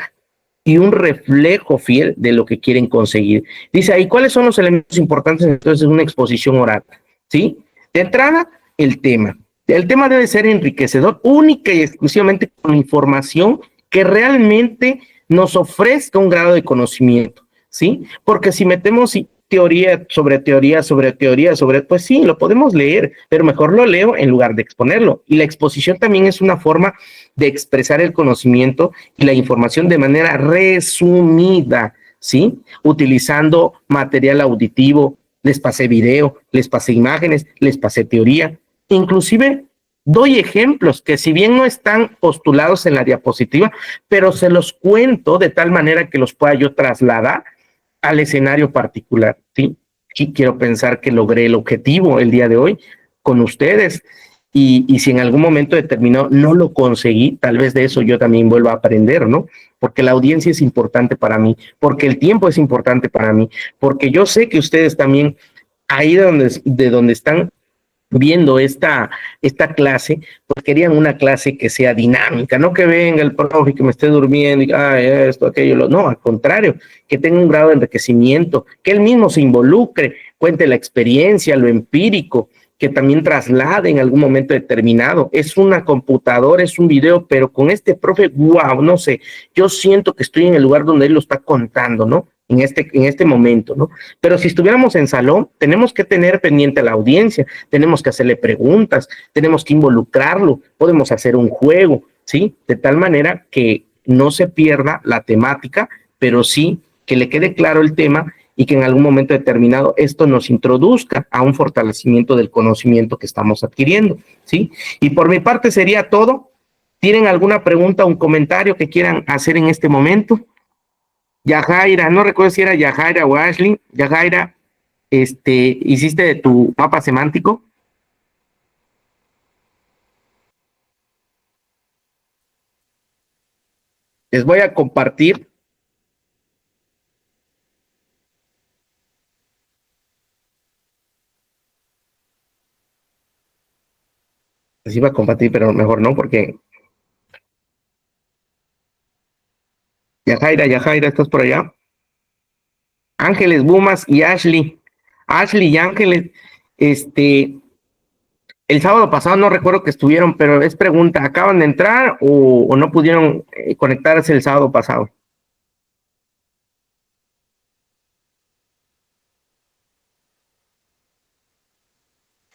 y un reflejo fiel de lo que quieren conseguir. Dice ahí, ¿cuáles son los elementos importantes entonces en una exposición oral? ¿Sí? De entrada, el tema. El tema debe ser enriquecedor, única y exclusivamente con información que realmente nos ofrezca un grado de conocimiento, ¿sí? Porque si metemos teoría sobre teoría sobre teoría sobre, pues sí, lo podemos leer, pero mejor lo leo en lugar de exponerlo. Y la exposición también es una forma de expresar el conocimiento y la información de manera resumida, ¿sí? Utilizando material auditivo, les pasé video, les pasé imágenes, les pasé teoría, inclusive doy ejemplos que si bien no están postulados en la diapositiva, pero se los cuento de tal manera que los pueda yo trasladar al escenario particular, ¿sí? Y quiero pensar que logré el objetivo el día de hoy con ustedes y si en algún momento determinado no lo conseguí, tal vez de eso yo también vuelva a aprender, ¿no? Porque la audiencia es importante para mí, porque el tiempo es importante para mí, porque yo sé que ustedes también ahí de donde están viendo esta clase, pues querían una clase que sea dinámica, no que venga el profe y que me esté durmiendo y esto, aquello, no, al contrario, que tenga un grado de enriquecimiento, que él mismo se involucre, cuente la experiencia, lo empírico, que también traslade en algún momento determinado. Es una computadora, es un video, pero con este profe, wow, no sé, yo siento que estoy en el lugar donde él lo está contando, ¿no? En este momento, ¿no? Pero si estuviéramos en salón, tenemos que tener pendiente a la audiencia, tenemos que hacerle preguntas, tenemos que involucrarlo, podemos hacer un juego, ¿sí? De tal manera que no se pierda la temática, pero sí que le quede claro el tema y que en algún momento determinado esto nos introduzca a un fortalecimiento del conocimiento que estamos adquiriendo, ¿sí? Y por mi parte sería todo. ¿Tienen alguna pregunta o un comentario que quieran hacer en este momento? Yajaira, no recuerdo si era Yajaira o Ashley. Yajaira, ¿hiciste de tu mapa semántico? Les voy a compartir. Les iba a compartir, pero mejor no, porque Yajaira, ¿estás por allá? Ángeles, Bumas y Ashley. Ashley y Ángeles, el sábado pasado no recuerdo que estuvieron, pero es pregunta, ¿acaban de entrar o no pudieron conectarse el sábado pasado?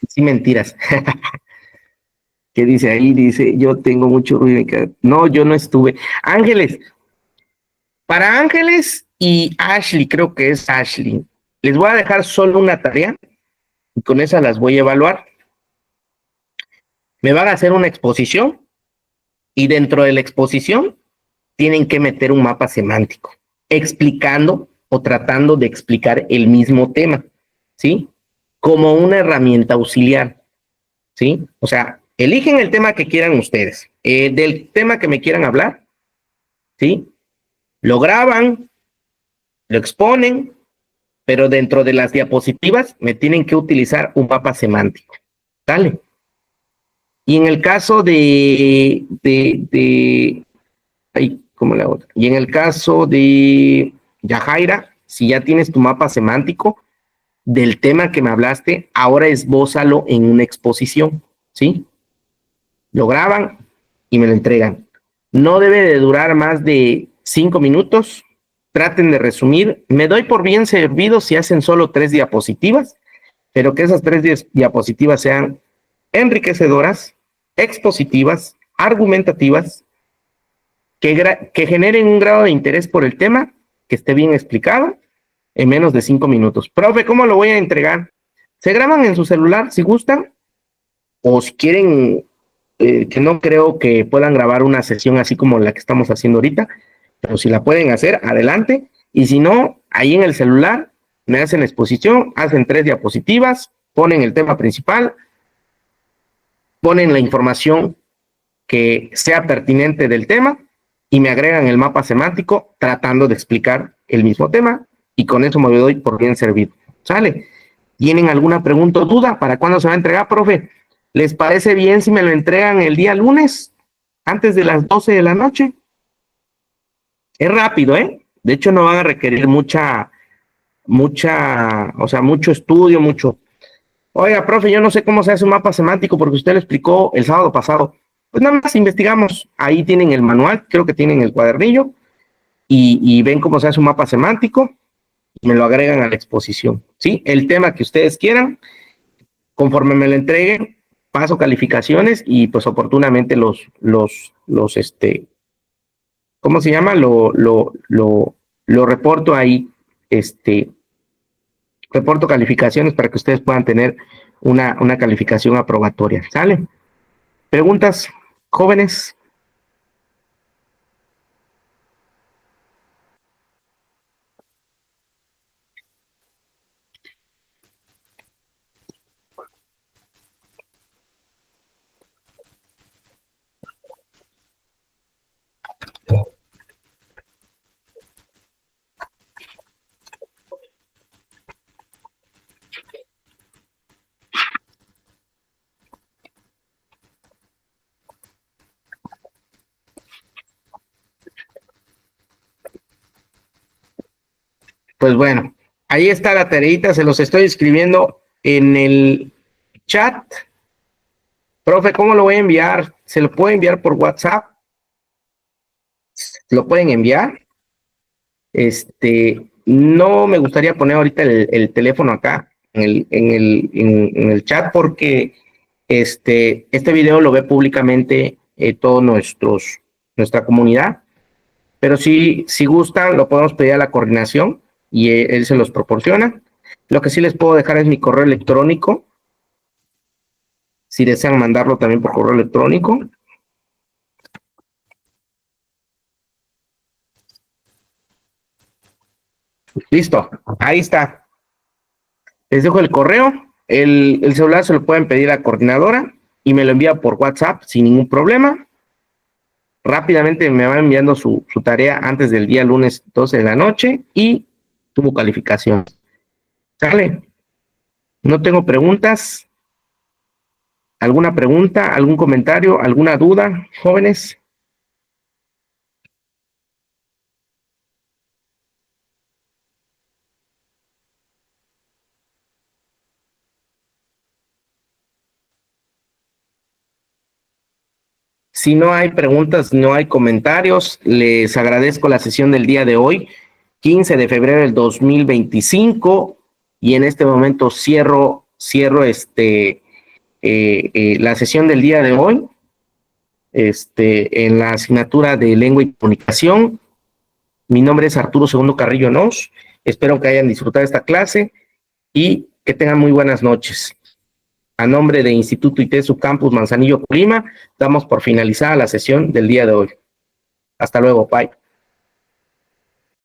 Sí, mentiras. ¿Qué dice ahí? Dice, yo tengo mucho ruido. No, yo no estuve. Ángeles, para Ángeles y Ashley, creo que es Ashley, les voy a dejar solo una tarea y con esa las voy a evaluar. Me van a hacer una exposición y dentro de la exposición tienen que meter un mapa semántico, explicando o tratando de explicar el mismo tema, ¿sí? Como una herramienta auxiliar, ¿sí? O sea, eligen el tema que quieran ustedes, del tema que me quieran hablar, ¿sí? Lo graban, lo exponen, pero dentro de las diapositivas me tienen que utilizar un mapa semántico, ¿vale? Y en el caso ay, ¿cómo le hago? Y en el caso de Yajaira, si ya tienes tu mapa semántico del tema que me hablaste, ahora esbózalo en una exposición, ¿sí? Lo graban y me lo entregan. No debe de durar más de 5 minutos. Traten de resumir. Me doy por bien servido si hacen solo 3 diapositivas, pero que esas 3 diapositivas sean enriquecedoras, expositivas, argumentativas, que generen un grado de interés por el tema, que esté bien explicado, en menos de 5 minutos. Profe, ¿cómo lo voy a entregar? Se graban en su celular si gustan, o si quieren, que no creo que puedan grabar una sesión así como la que estamos haciendo ahorita, pero si la pueden hacer, adelante. Y si no, ahí en el celular me hacen la exposición, hacen 3 diapositivas, ponen el tema principal, ponen la información que sea pertinente del tema y me agregan el mapa semántico tratando de explicar el mismo tema y con eso me doy por bien servido. ¿Sale? ¿Tienen alguna pregunta o duda? ¿Para cuándo se va a entregar, profe? ¿Les parece bien si me lo entregan el día lunes, antes de las 12 de la noche? Es rápido, ¿eh? De hecho, no van a requerir o sea, mucho estudio, mucho. Oiga, profe, yo no sé cómo se hace un mapa semántico porque usted lo explicó el sábado pasado. Pues nada más investigamos. Ahí tienen el manual, creo que tienen el cuadernillo y ven cómo se hace un mapa semántico y me lo agregan a la exposición. ¿Sí? El tema que ustedes quieran, conforme me lo entreguen, paso calificaciones y pues oportunamente ¿cómo se llama? Lo reporto ahí, reporto calificaciones para que ustedes puedan tener una calificación aprobatoria. ¿Sale? ¿Preguntas, jóvenes? Pues bueno, ahí está la tareita, se los estoy escribiendo en el chat. Profe, ¿cómo lo voy a enviar? ¿Se lo puedo enviar por WhatsApp? ¿Lo pueden enviar? No me gustaría poner ahorita el teléfono acá en el chat porque este video lo ve públicamente todos nuestra comunidad, pero si gustan lo podemos pedir a la coordinación y él se los proporciona. Lo que sí les puedo dejar es mi correo electrónico, si desean mandarlo también por correo electrónico. Listo, ahí está. Les dejo el correo, el celular se lo pueden pedir a la coordinadora y me lo envía por WhatsApp sin ningún problema. Rápidamente me van enviando su tarea antes del día lunes 12 de la noche y tuvo calificación. ¿Sale? No tengo preguntas. ¿Alguna pregunta, algún comentario, alguna duda, jóvenes? Si no hay preguntas, no hay comentarios, les agradezco la sesión del día de hoy, 15 de febrero del 2025, y en este momento cierro la sesión del día de hoy, en la asignatura de Lengua y Comunicación. Mi nombre es Arturo Segundo Carrillo Nos, espero que hayan disfrutado esta clase y que tengan muy buenas noches. A nombre de Instituto ITESU Campus Manzanillo, Colima, damos por finalizada la sesión del día de hoy. Hasta luego, bye.